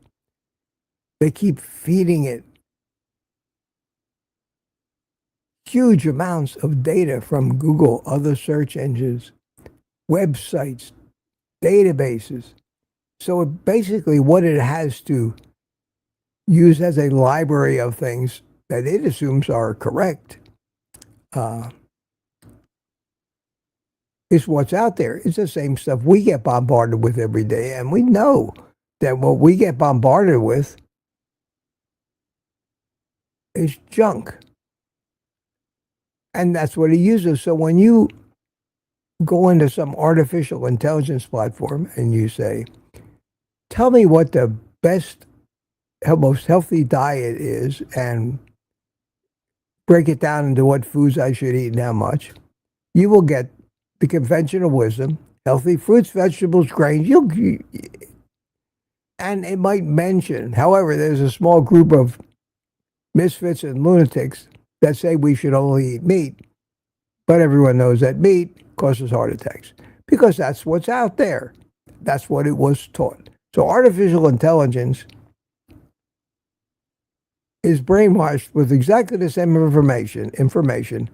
S1: They keep feeding it huge amounts of data from Google, other search engines, websites, databases. So basically what it has to use as a library of things that it assumes are correct is what's out there. It's the same stuff we get bombarded with every day, and we know that what we get bombarded with is junk. And that's what he uses. So when you go into some artificial intelligence platform and you say, tell me what the best, most healthy diet is, and break it down into what foods I should eat and how much, you will get the conventional wisdom, healthy fruits, vegetables, grains. And it might mention, however, there's a small group of misfits and lunatics that say we should only eat meat. But everyone knows that meat causes heart attacks because that's what's out there. That's what it was taught. So artificial intelligence is brainwashed with exactly the same information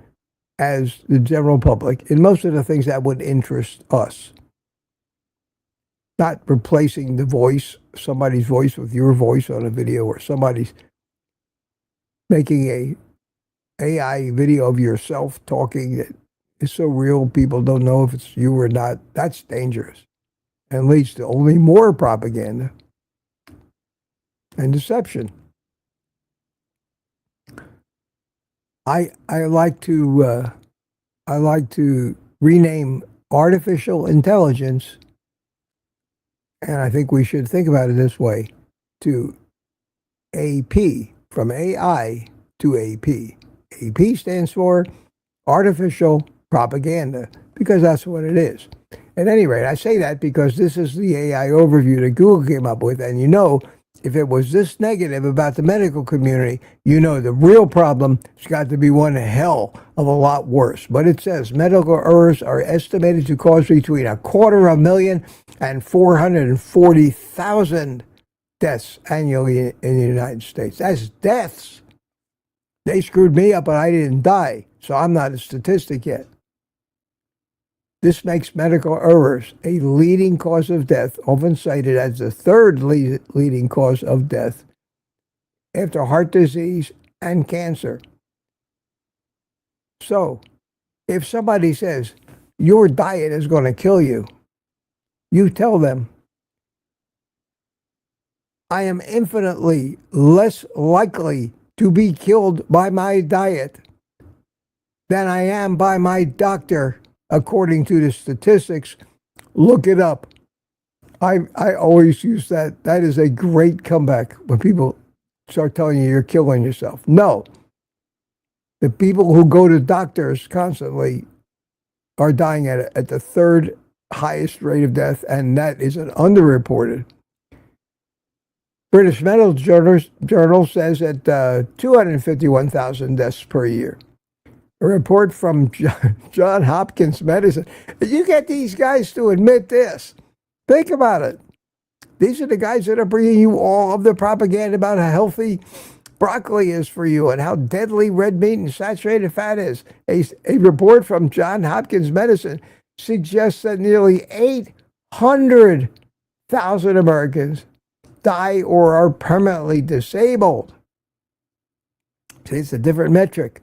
S1: as the general public in most of the things that would interest us. Not replacing the voice, somebody's voice with your voice on a video, or somebody's making a AI video of yourself talking that is so real people don't know if it's you or not. That's dangerous and leads to only more propaganda and deception. I like to rename artificial intelligence, and I think we should think about it this way, to AP, from AI to AP. AP stands for artificial propaganda, because that's what it is. At any rate, I say that because this is the AI overview that Google came up with, and you know, if it was this negative about the medical community, you know the real problem has got to be one hell of a lot worse. But it says medical errors are estimated to cause between 250,000 and 440,000 deaths annually in the United States. That's deaths. They screwed me up, but I didn't die, so I'm not a statistic yet. This makes medical errors a leading cause of death, often cited as the third leading cause of death after heart disease and cancer. So, if somebody says, your diet is going to kill you, you tell them, I am infinitely less likely to be killed by my diet than I am by my doctor. According to the statistics, look it up. I always use that. That is a great comeback when people start telling you you're killing yourself. No. The people who go to doctors constantly are dying at the third highest rate of death, and that is an underreported. British Medical Journal says that 251,000 deaths per year. A report from John Hopkins Medicine. You get these guys to admit this. Think about it. These are the guys that are bringing you all of the propaganda about how healthy broccoli is for you and how deadly red meat and saturated fat is. A report from John Hopkins Medicine suggests that nearly 800,000 Americans die or are permanently disabled. See, it's a different metric.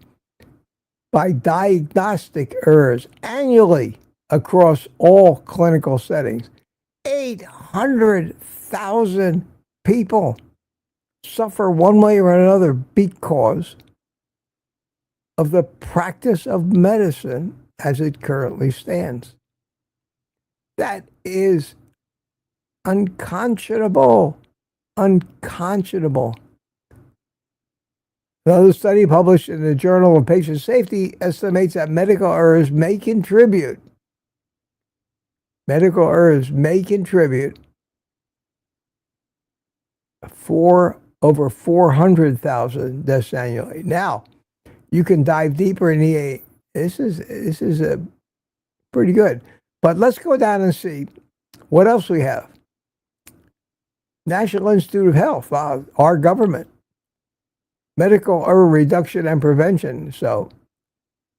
S1: By diagnostic errors annually across all clinical settings. 800,000 people suffer one way or another because of the practice of medicine as it currently stands. That is unconscionable. Unconscionable. Another study published in the Journal of Patient Safety estimates that medical errors may contribute for over 400,000 deaths annually. Now, you can dive deeper in the this is a pretty good. But let's go down and see what else we have. National Institute of Health, our government. Medical error reduction and prevention. So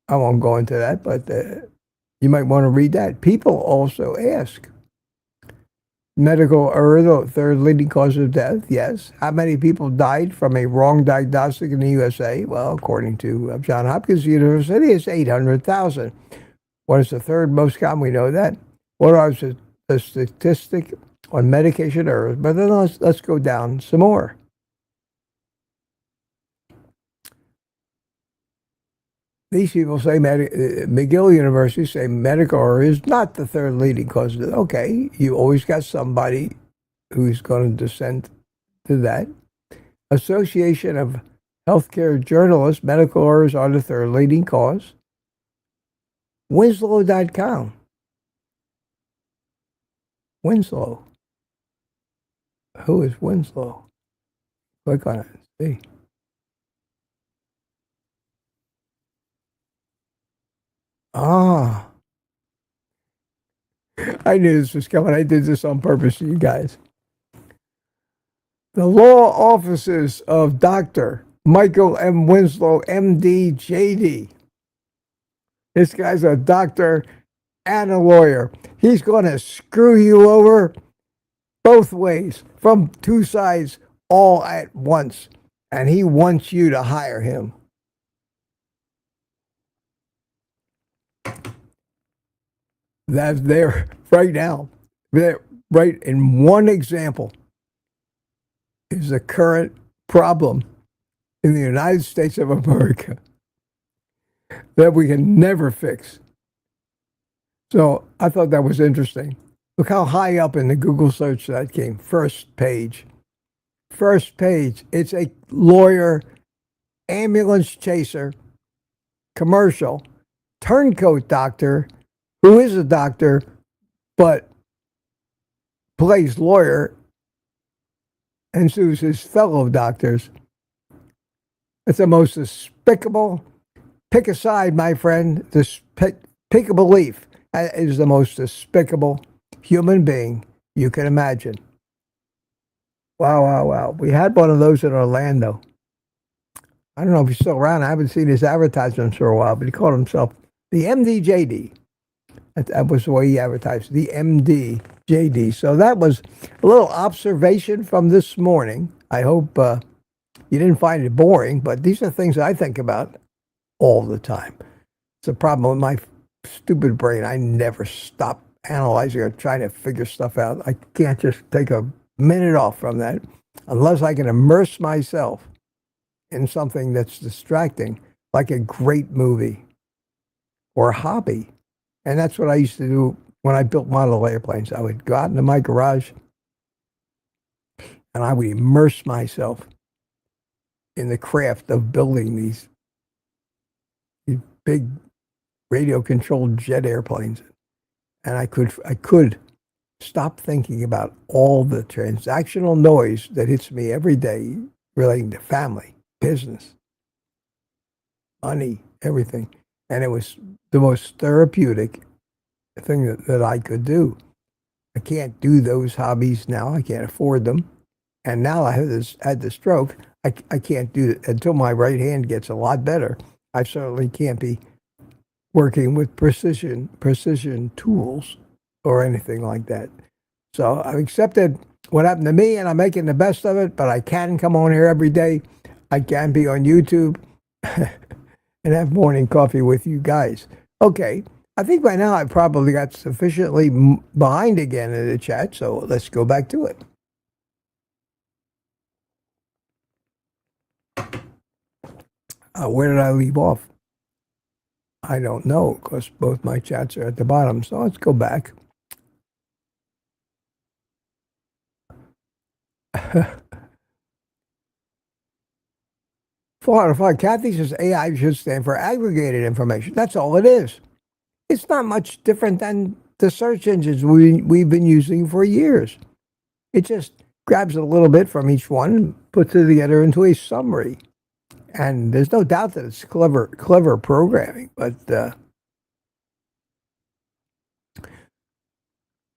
S1: I won't go into that, but you might want to read that. People also ask, medical error, the third leading cause of death, yes. How many people died from a wrong diagnostic in the USA? Well, according to Johns Hopkins University, it's 800,000. What is the third most common? We know that. What are the statistic on medication errors? But then let's go down some more. these people say, McGill University say medical error is not the third leading cause of death. Okay, you always got somebody who's going to dissent to that. Association of Healthcare Journalists, medical errors are the third leading cause. Winslow.com. Winslow. Who is Winslow? Click on it. See. Ah. I knew this was coming. I did this on purpose for you guys. The law offices of Dr. Michael M. Winslow, MD, JD. This guy's a doctor and a lawyer. He's going to screw you over both ways, from two sides, all at once. And he wants you to hire him. That's there right now. There, right in one example is the current problem in the United States of America that we can never fix. So I thought that was interesting. Look how high up in the Google search that came. First page. First page. It's a lawyer, ambulance chaser, commercial, turncoat doctor, who is a doctor, but plays lawyer and sues his fellow doctors. It's the most despicable, pick a side, my friend, pick a belief. That is the most despicable human being you can imagine. Wow, wow, wow. We had one of those in Orlando. I don't know if he's still around. I haven't seen his advertisements for a while, but he called himself the MDJD. That was the way he advertised, the MDJD. So that was a little observation from this morning. I hope you didn't find it boring, but these are things I think about all the time. It's a problem with my stupid brain. I never stop analyzing or trying to figure stuff out. I can't just take a minute off from that unless I can immerse myself in something that's distracting, like a great movie or a hobby. And that's what I used to do when I built model airplanes. I would go out into my garage and I would immerse myself in the craft of building these big radio-controlled jet airplanes. And I could stop thinking about all the transactional noise that hits me every day relating to family, business, money, everything. And it was the most therapeutic thing that I could do. I can't do those hobbies now. I can't afford them. And now I had the stroke. I can't do it until my right hand gets a lot better. I certainly can't be working with precision tools or anything like that. So I've accepted what happened to me, and I'm making the best of it, but I can come on here every day. I can be on YouTube and have morning coffee with you guys. Okay, I think by now I probably got sufficiently behind again in the chat, so let's go back to it. Where did I leave off? I don't know, because both my chats are at the bottom, so let's go back. Kathy says AI should stand for aggregated information. That's all it is. It's not much different than the search engines we've been using for years. It just grabs a little bit from each one and puts it together into a summary. And there's no doubt that it's clever programming, but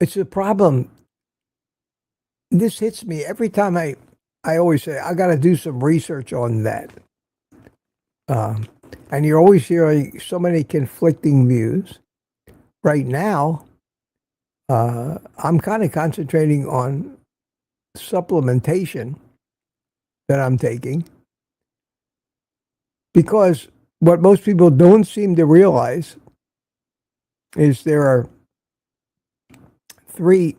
S1: it's a problem. This hits me every time I always say, I got to do some research on that. And you're always hearing so many conflicting views. Right now, I'm kind of concentrating on supplementation that I'm taking, because what most people don't seem to realize is there are 3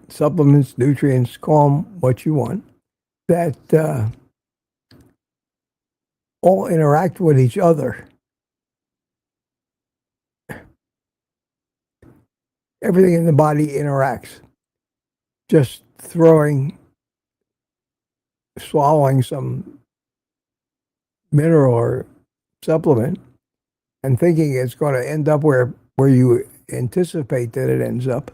S1: supplements, nutrients, call them what you want, that all interact with each other everything in the body interacts. Just swallowing some mineral or supplement and thinking it's going to end up where you anticipate that it ends up.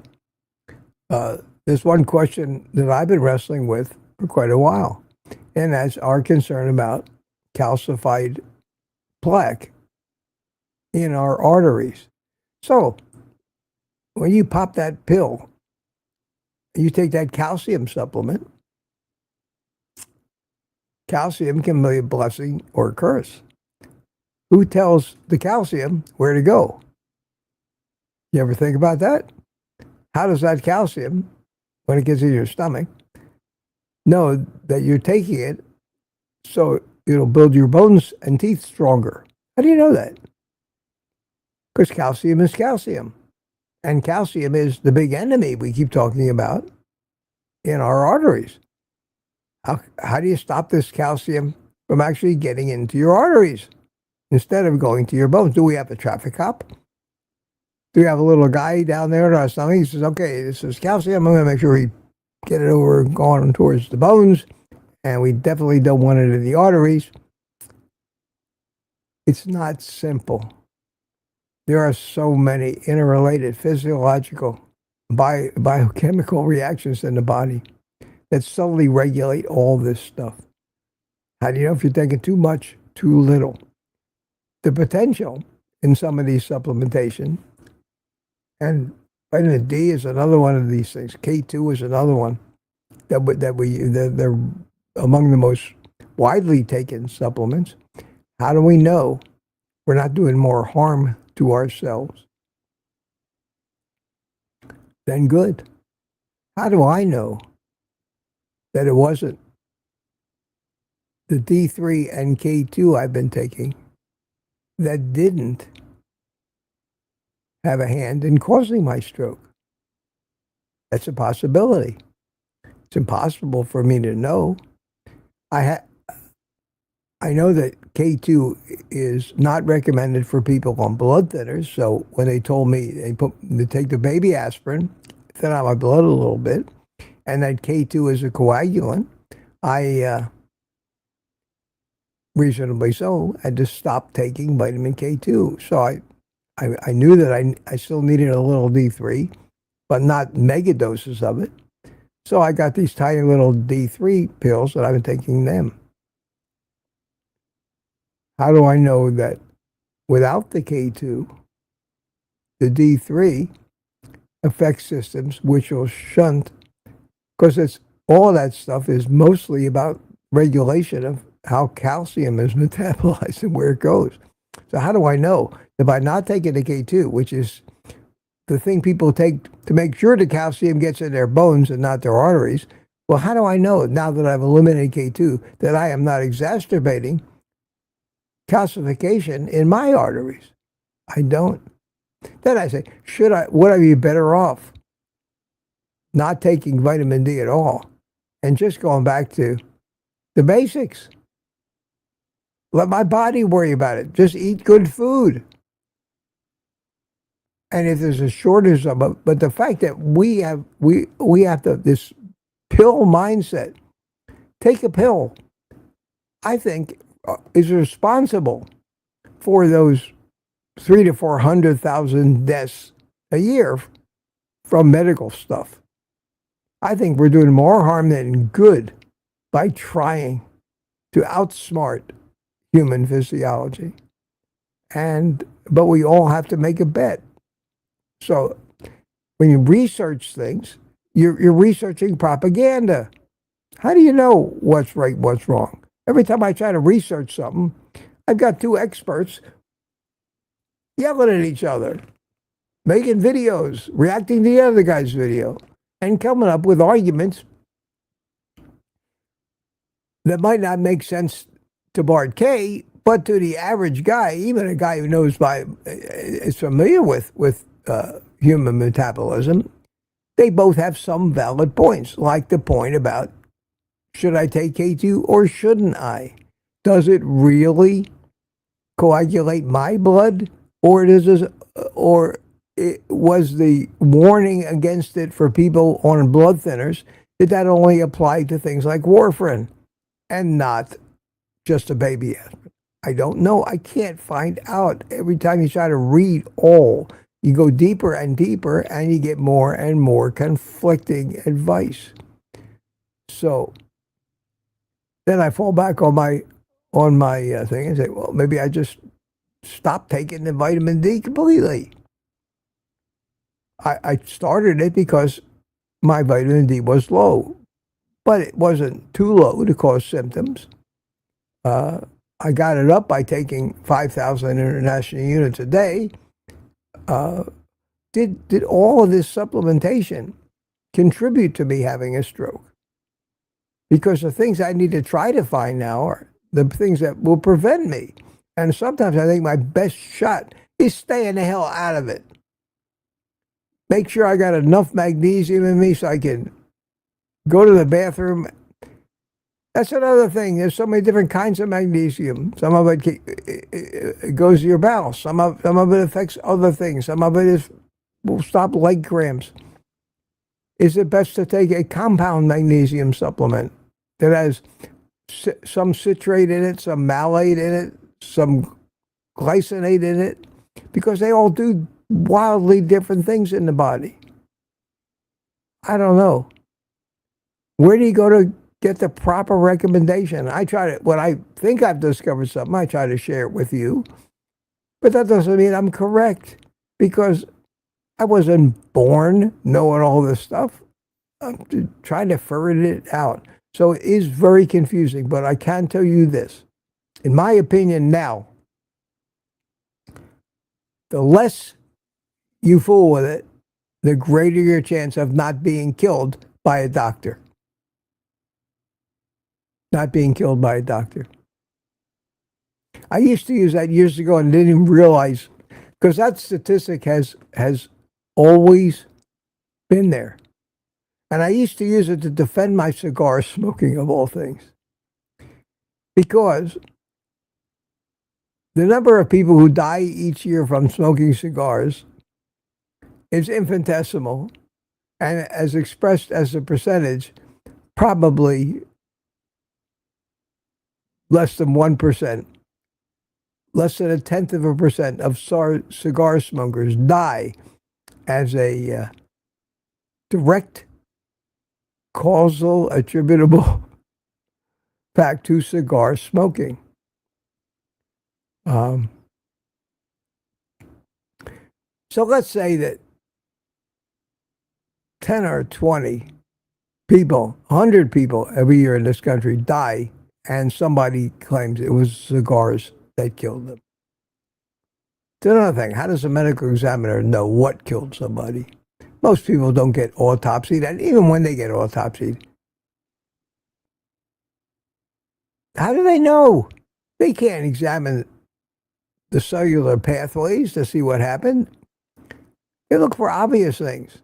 S1: There's one question that I've been wrestling with for quite a while, and that's our concern about calcified plaque in our arteries. So when you pop that pill, you take that calcium supplement, calcium can be a blessing or a curse. Who tells the calcium where to go? You ever think about that? How does that calcium, when it gets in your stomach, know that you're taking it so it'll build your bones and teeth stronger? How do you know that? Because calcium is calcium. And calcium is the big enemy we keep talking about in our arteries. How do you stop this calcium from actually getting into your arteries instead of going to your bones? Do we have a traffic cop? Do we have a little guy down there in our stomach? He says, okay, this is calcium. I'm going to make sure we get it over going towards the bones. And we definitely don't want it in the arteries. It's not simple. There are so many interrelated physiological, biochemical reactions in the body that subtly regulate all this stuff. How do you know if you're taking too much, too little? The potential in some of these supplementation, and vitamin D is another one of these things. K2 is another one they're among the most widely taken supplements. How do we know we're not doing more harm to ourselves than good? How do I know that it wasn't the D3 and K2 I've been taking that didn't have a hand in causing my stroke? That's a possibility. It's impossible for me to know. I know that K2 is not recommended for people on blood thinners. So when they told me they take the baby aspirin, thin out my blood a little bit, and that K2 is a coagulant, I reasonably so had to stop taking vitamin K2. So I knew that I still needed a little D3, but not mega doses of it. So I got these tiny little D3 pills that I've been taking them. How do I know that without the K2, the D3 affects systems which will shunt? Because all that stuff is mostly about regulation of how calcium is metabolized and where it goes. So how do I know that by not taking the K2, which is the thing people take to make sure the calcium gets in their bones and not their arteries, well, how do I know now that I've eliminated K2 that I am not exacerbating calcification in my arteries? I don't. Then I say, would I be better off not taking vitamin D at all and just going back to the basics? Let my body worry about it. Just eat good food. And if there's a shortage of it, but the fact that we have this pill mindset, take a pill, I think is responsible for those 300,000 to 400,000 deaths a year from medical stuff. I think we're doing more harm than good by trying to outsmart human physiology. But we all have to make a bet. So when you research things, you're researching propaganda. How do you know what's right, what's wrong? Every time I try to research something, I've got two experts yelling at each other, making videos, reacting to the other guy's video, and coming up with arguments that might not make sense to Bart K, but to the average guy, even a guy who is familiar with human metabolism, they both have some valid points, like the point about, should I take K2 or shouldn't I? Does it really coagulate my blood, or is it was the warning against it for people on blood thinners that only applied to things like warfarin and not just a baby aspirin. I don't know. I can't find out. Every time you try to read all, you go deeper and deeper, and you get more and more conflicting advice. So then I fall back on my thing and say, well, maybe I just stop taking the vitamin D completely. I started it because my vitamin D was low, but it wasn't too low to cause symptoms. I got it up by taking 5,000 international units a day. Did all of this supplementation contribute to me having a stroke? Because the things I need to try to find now are the things that will prevent me. And sometimes I think my best shot is staying the hell out of it. Make sure I got enough magnesium in me so I can go to the bathroom. That's another thing. There's so many different kinds of magnesium. Some of it goes to your bowels. Some of it affects other things. Some of it will stop leg cramps. Is it best to take a compound magnesium supplement that has some citrate in it, some malate in it, some glycinate in it? Because they all do wildly different things in the body. I don't know. Where do you go to get the proper recommendation? I try to, when I think I've discovered something, I try to share it with you. But that doesn't mean I'm correct, because I wasn't born knowing all this stuff. I'm trying to ferret it out. So it is very confusing, but I can tell you this. In my opinion now, the less you fool with it, the greater your chance of not being killed by a doctor. Not being killed by a doctor. I used to use that years ago and didn't even realize, because that statistic has always been there. And I used to use it to defend my cigar smoking, of all things. Because the number of people who die each year from smoking cigars is infinitesimal, and as expressed as a percentage, probably less than 1%, less than 0.1% of cigar smokers die as a direct causal attributable fact to cigar smoking. So let's say that 10 or 20 people, 100 people every year in this country die, and somebody claims it was cigars that killed them. It's another thing. How does a medical examiner know what killed somebody? Most people don't get autopsied, and even when they get autopsied, how do they know? They can't examine the cellular pathways to see what happened. They look for obvious things.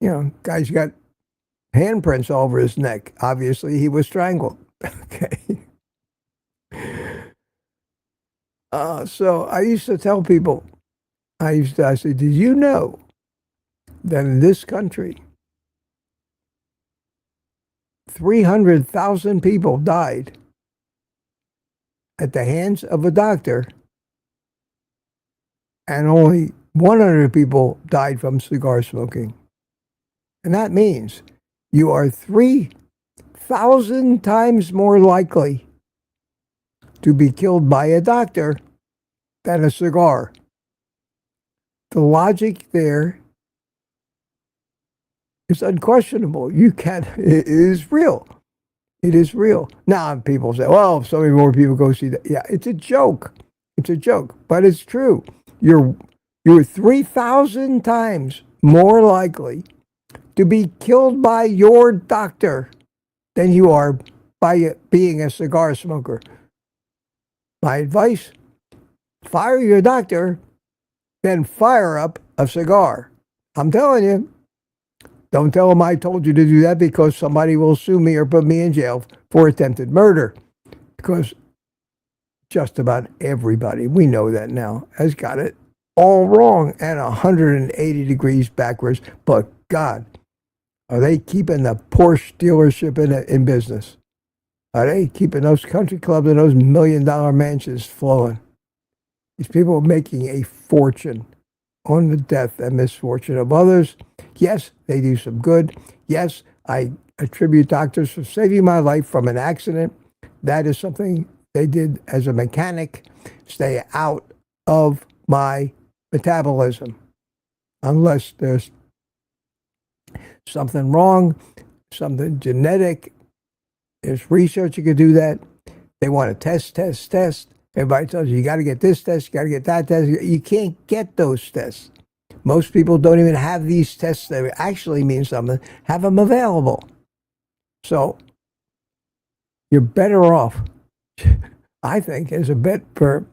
S1: You know, guy's got handprints all over his neck. Obviously, he was strangled. Okay. So I used to tell people, I said, did you know that in this country, 300,000 people died at the hands of a doctor, and only 100 people died from cigar smoking? And that means you are 3,000 times more likely to be killed by a doctor than a cigar. The logic there is unquestionable. It is real. It is real. Now people say, well, if so many more people go see that. Yeah, it's a joke. It's a joke, but it's true. You're 3,000 times more likely to be killed by your doctor than you are by being a cigar smoker. My advice, fire your doctor, then fire up a cigar. I'm telling you. Don't tell them I told you to do that, because somebody will sue me or put me in jail for attempted murder. Because just about everybody, we know that now, has got it. all wrong and 180 degrees backwards. But God, are they keeping the Porsche dealership in business? Are they keeping those country clubs and those $1 million mansions flowing? These people are making a fortune on the death and misfortune of others. Yes, they do some good. Yes, I attribute doctors for saving my life from an accident. That is something they did as a mechanic. Stay out of my metabolism unless there's something wrong, something genetic. There's research you could do that. They want to test. Everybody tells you got to get this test, you got to get that test. You can't get those tests. Most people don't even have these tests that actually mean something, have them available. So you're better off, I think, as a bet for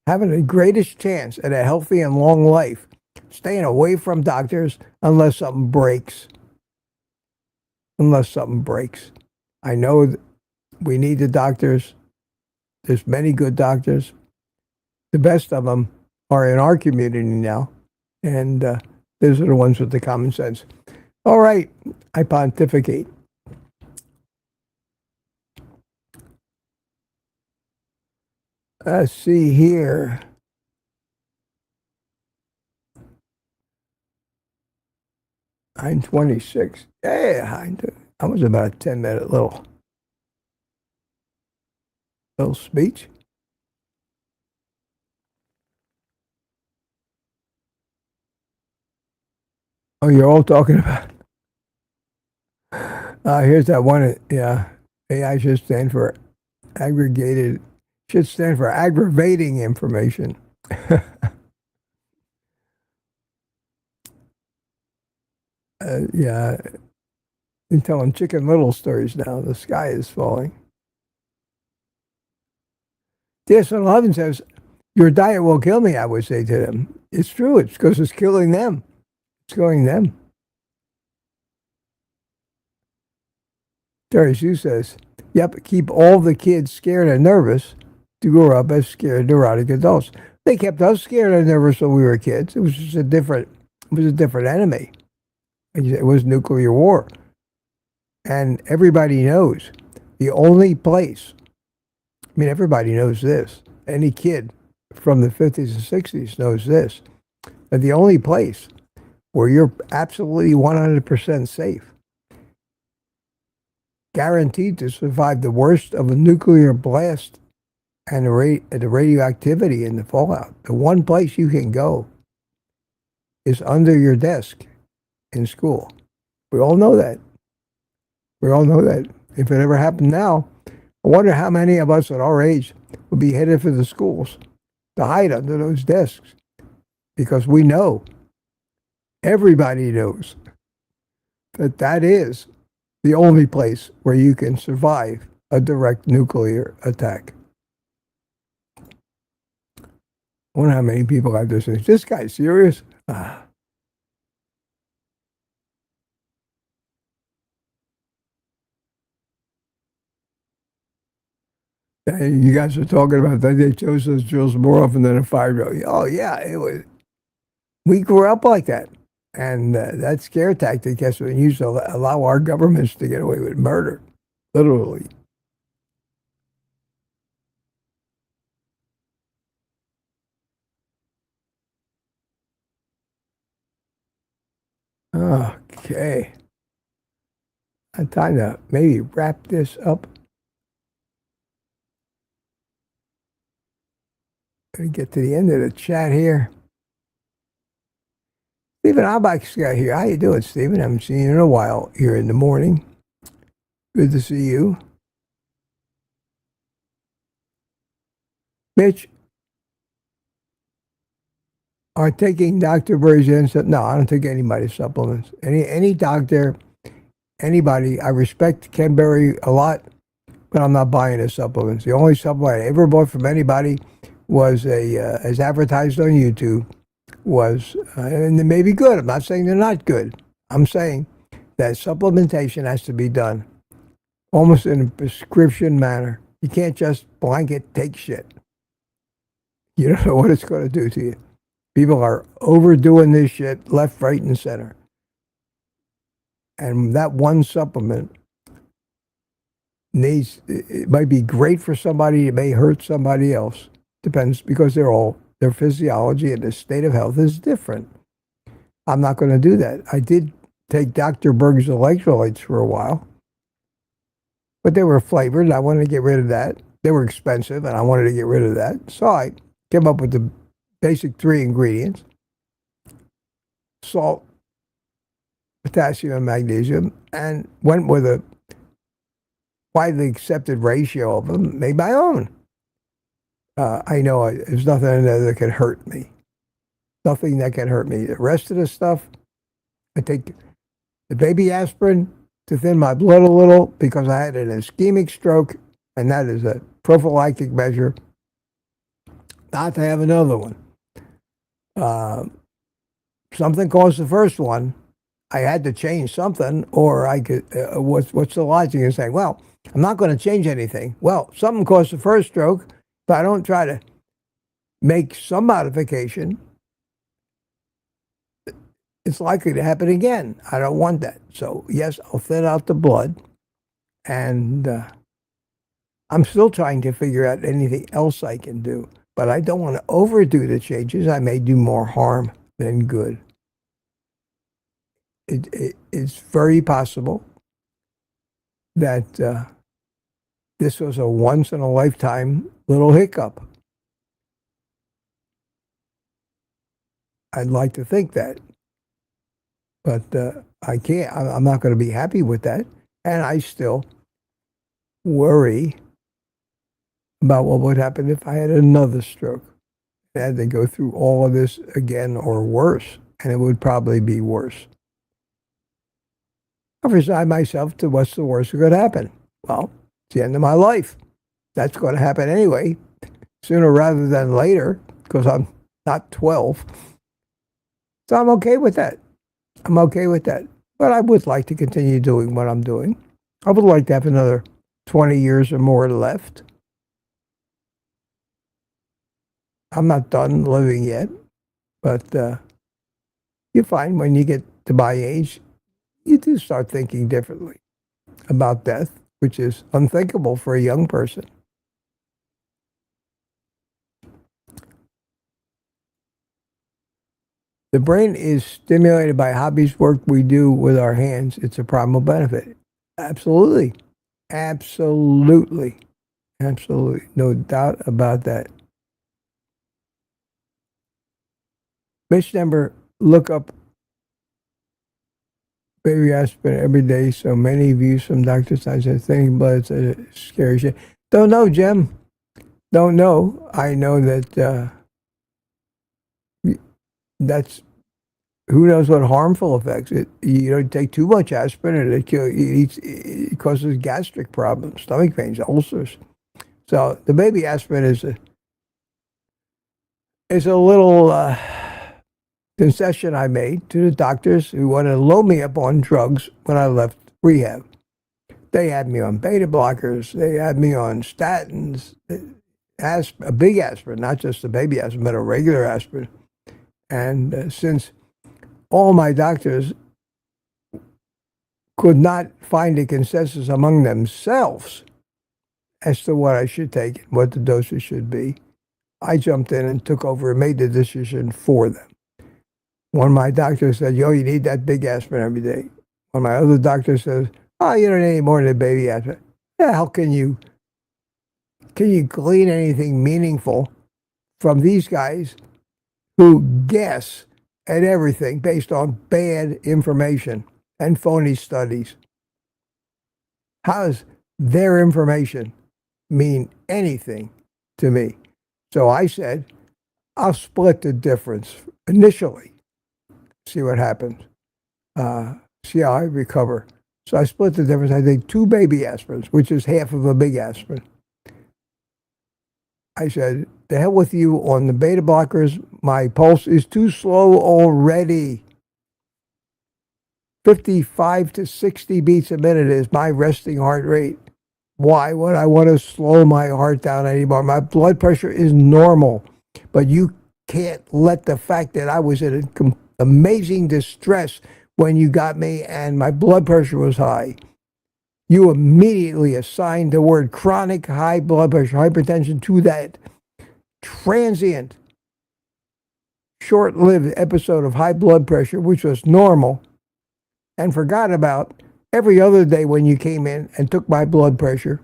S1: having the greatest chance at a healthy and long life, staying away from doctors unless something breaks. Unless something breaks. I know we need the doctors. There's many good doctors. The best of them are in our community now. And those are the ones with the common sense. All right, I pontificate. Let's see here. I'm 26. Yeah, I was about a 10-minute little speech. Oh, you're all talking about. Here's that one. Yeah, AI should stand for aggravating information. Yeah, you're telling Chicken Little stories now. The sky is falling. DS11 says, your diet will kill me, I would say to them. It's true. It's because it's killing them. It's killing them. Terry Sue says, yep, keep all the kids scared and nervous to grow up as scared, neurotic adults. They kept us scared and nervous when we were kids. It was just a different enemy. It was nuclear war. And everybody knows the only place, I mean, everybody knows this. Any kid from the 50s and 60s knows this. That the only place where you're absolutely 100% safe, guaranteed to survive the worst of a nuclear blast and the radioactivity and the fallout, the one place you can go is under your desk in school. We all know that. We all know that. If it ever happened now, I wonder how many of us at our age would be headed for the schools to hide under those desks. Because we know, everybody knows, that is the only place where you can survive a direct nuclear attack. I wonder how many people have this. Is this guy serious? You guys are talking about that they chose those drills more often than a 5-year-old. Oh, yeah, it was. We grew up like that. And that scare tactic has been used to allow our governments to get away with murder, literally. Okay. I'm time to maybe wrap this up. Gonna get to the end of the chat here. Stephen Albach's got here. How you doing, Stephen? I haven't seen you in a while here in the morning. Good to see you. Mitch, are taking Dr. Burzian? No, I don't take anybody's supplements. Any doctor, anybody. I respect Ken Berry a lot, but I'm not buying his supplements. The only supplement I ever bought from anybody was as advertised on YouTube, was, and they may be good. I'm not saying they're not good. I'm saying that supplementation has to be done almost in a prescription manner. You can't just blanket take shit. You don't know what it's going to do to you. People are overdoing this shit left, right, and center. And that one supplement it might be great for somebody, it may hurt somebody else. Depends, because their physiology and their state of health is different. I'm not going to do that. I did take Dr. Berg's electrolytes for a while, but they were flavored, and I wanted to get rid of that. They were expensive, and I wanted to get rid of that. So I came up with the basic 3 ingredients: salt, potassium, and magnesium, and went with a widely accepted ratio of them, made my own. I know there's nothing in there that can hurt me. Nothing that can hurt me. The rest of the stuff, I take the baby aspirin to thin my blood a little because I had an ischemic stroke, and that is a prophylactic measure not to have another one. Something caused the first one. I had to change something, or I could. What's the logic in saying, well, I'm not going to change anything? Well, something caused the first stroke. If I don't try to make some modification, it's likely to happen again. I don't want that. So, yes, I'll thin out the blood. And I'm still trying to figure out anything else I can do. But I don't want to overdo the changes. I may do more harm than good. It's very possible that this was a once-in-a-lifetime little hiccup. I'd like to think that. But I can't. I'm not going to be happy with that. And I still worry about what would happen if I had another stroke. I had to go through all of this again or worse. And it would probably be worse. I've resigned myself to what's the worst that could happen. Well, it's the end of my life. That's going to happen anyway, sooner rather than later, because I'm not 12. So I'm okay with that. I'm okay with that. But I would like to continue doing what I'm doing. I would like to have another 20 years or more left. I'm not done living yet. But you find when you get to my age, you do start thinking differently about death, which is unthinkable for a young person. The brain is stimulated by hobbies, work we do with our hands. It's a primal benefit. Absolutely. Absolutely. Absolutely. No doubt about that. Mitch number, look up baby aspirin every day. So many views from Dr. Stein said thinning blood, it's a scary shit. Don't know, Jim. Don't know. I know that that's, who knows what harmful effects. You don't take too much aspirin and it causes gastric problems, stomach pains, ulcers. So the baby aspirin is a little concession I made to the doctors who wanted to load me up on drugs when I left rehab. They had me on beta blockers. They had me on statins, a big aspirin, not just a baby aspirin, but a regular aspirin. And since all my doctors could not find a consensus among themselves as to what I should take and what the dosage should be, I jumped in and took over and made the decision for them. One of my doctors said, yo, you need that big aspirin every day. One of my other doctors says, oh, you don't need any more than a baby aspirin. Yeah, how can you glean anything meaningful from these guys who guess at everything based on bad information and phony studies? How does their information mean anything to me? So I said, I'll split the difference initially, see what happens, see how I recover. So I split the difference. I take 2 baby aspirins, which is half of a big aspirin. I said, the hell with you on the beta blockers. My pulse is too slow already. 55 to 60 beats a minute is my resting heart rate. Why would I want to slow my heart down anymore? My blood pressure is normal, but you can't let the fact that I was in amazing distress when you got me and my blood pressure was high. You immediately assigned the word chronic high blood pressure, hypertension to that transient, short-lived episode of high blood pressure, which was normal, and forgot about every other day when you came in and took my blood pressure,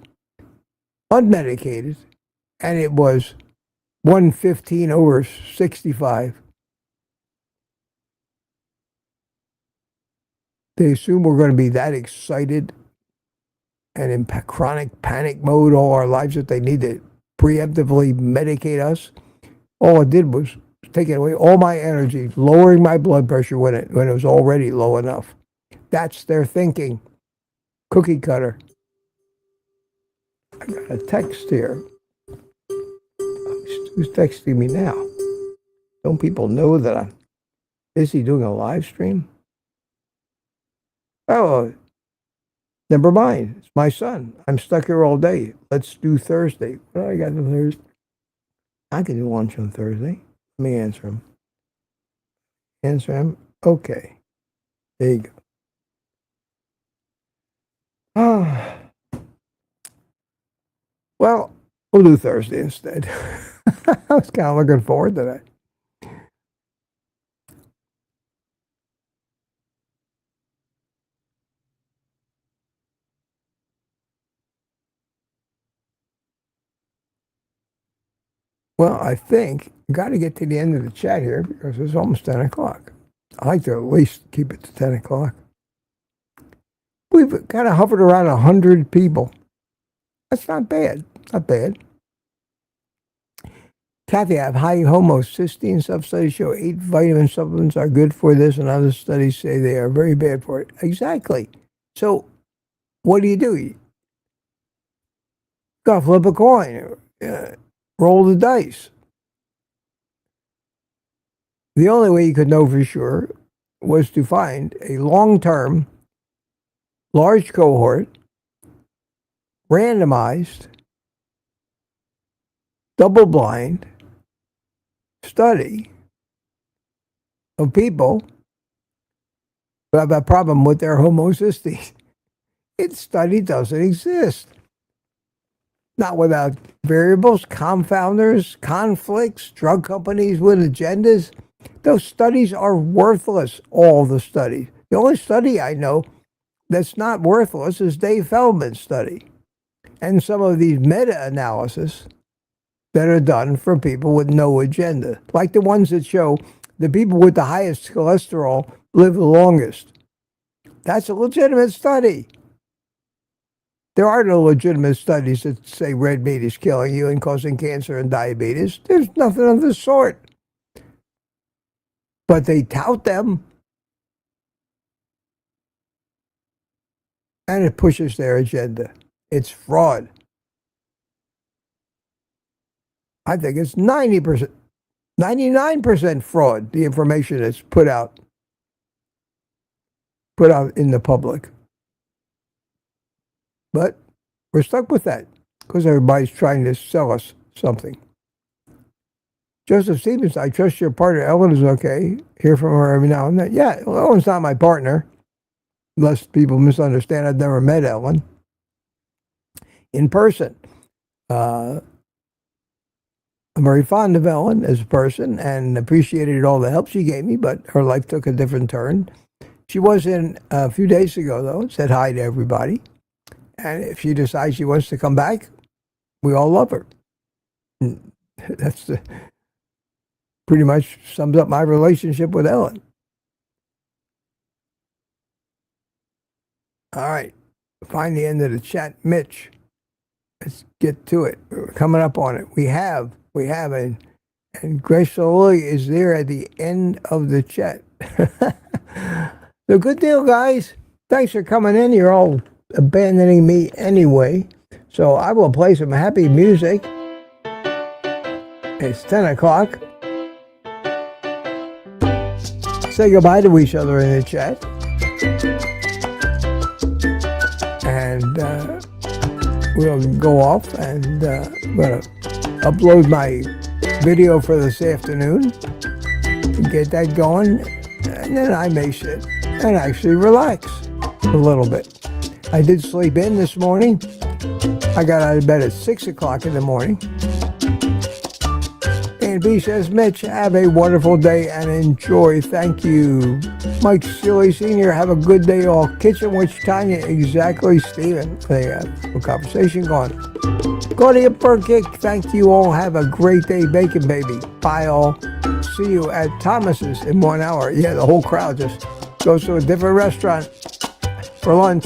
S1: unmedicated, and it was 115/65. They assume we're going to be that excited and in chronic panic mode all our lives that they need to preemptively medicate us. All it did was taking away all my energy, lowering my blood pressure when it was already low enough. That's their thinking. Cookie cutter. I got a text here. Who's texting me now? Don't people know that I'm busy doing a live stream? Oh, never mind. It's my son. I'm stuck here all day. Let's do Thursday. What do I got on Thursday? I can do lunch on Thursday. Let me answer him. Answer him. Okay. There you go. Well, we'll do Thursday instead. I was kind of looking forward to that. Well, I think you got to get to the end of the chat here because it's almost 10 o'clock. I like to at least keep it to 10 o'clock. We've kind of hovered around 100 people. That's not bad. Not bad. Kathy, I have high homocysteine. Some studies show 8 vitamin supplements are good for this, and other studies say they are very bad for it. Exactly. So, what do? You got to flip a coin. Roll the dice. The only way you could know for sure was to find a long-term, large cohort, randomized, double-blind study of people who have a problem with their homocysteine. Its study doesn't exist. Not without variables, confounders, conflicts, drug companies with agendas. Those studies are worthless, all the studies. The only study I know that's not worthless is Dave Feldman's study. And some of these meta-analysis that are done for people with no agenda. Like the ones that show the people with the highest cholesterol live the longest. That's a legitimate study. There are no legitimate studies that say red meat is killing you and causing cancer and diabetes. There's nothing of the sort. But they tout them. And it pushes their agenda. It's fraud. I think it's 90%, 99% fraud, the information that's put out in the public. But we're stuck with that because everybody's trying to sell us something. Joseph Stevens, I trust your partner Ellen is okay. Hear from her every now and then. Yeah, well, Ellen's not my partner. Unless people misunderstand, I've never met Ellen in person. I'm very fond of Ellen as a person and appreciated all the help she gave me, but her life took a different turn. She was in a few days ago, though, said hi to everybody. And if she decides she wants to come back, we all love her. That's pretty much sums up my relationship with Ellen. All right. Find the end of the chat. Mitch, let's get to it. We're coming up on it. We have, and Grace Sololi is there at the end of the chat. So good deal, guys. Thanks for coming in. You're all abandoning me anyway. So I will play some happy music. It's 10 o'clock. Say goodbye to each other in the chat. And we'll go off and I'm going to upload my video for this afternoon, get that going, and then I may sit and actually relax a little bit. I did sleep in this morning. I got out of bed at 6 o'clock in the morning. And B says, Mitch, have a wonderful day and enjoy. Thank you. Mike Seeley Sr., have a good day all. Kitchen Witch Tanya, exactly, Stephen. They have a conversation going. Claudia Burkick, thank you all. Have a great day, Bacon Baby. Bye all. See you at Thomas's in 1 hour. Yeah, the whole crowd just goes to a different restaurant for lunch.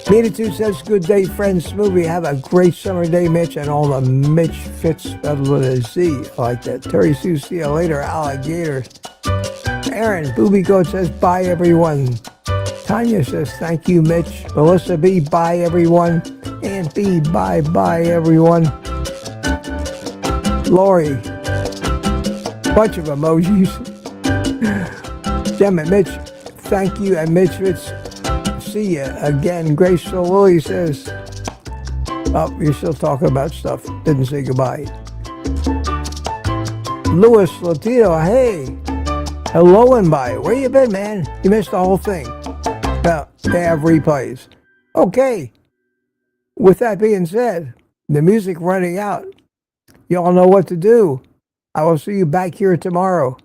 S1: Meetitude says, good day, friends. Smoothie. Have a great summer day, Mitch, and all the Mitch fits spelled with a Z. I like that. Terry Sue, see you later, alligator. Aaron, Booby Goat says, bye, everyone. Tanya says, thank you, Mitch. Melissa B, bye, everyone. Aunt B, bye, everyone. Lori, bunch of emojis. Gem and Mitch, thank you, and Mitch Fitz. See ya again. Grace Lily says, oh, you're still talking about stuff. Didn't say goodbye. Louis Latino, hey, hello and bye. Where you been, man? You missed the whole thing. Well, they have replays. Okay. With that being said, the music running out. Y'all know what to do. I will see you back here tomorrow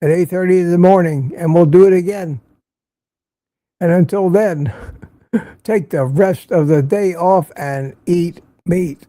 S1: at 8:30 in the morning, and we'll do it again. And until then, take the rest of the day off and eat meat.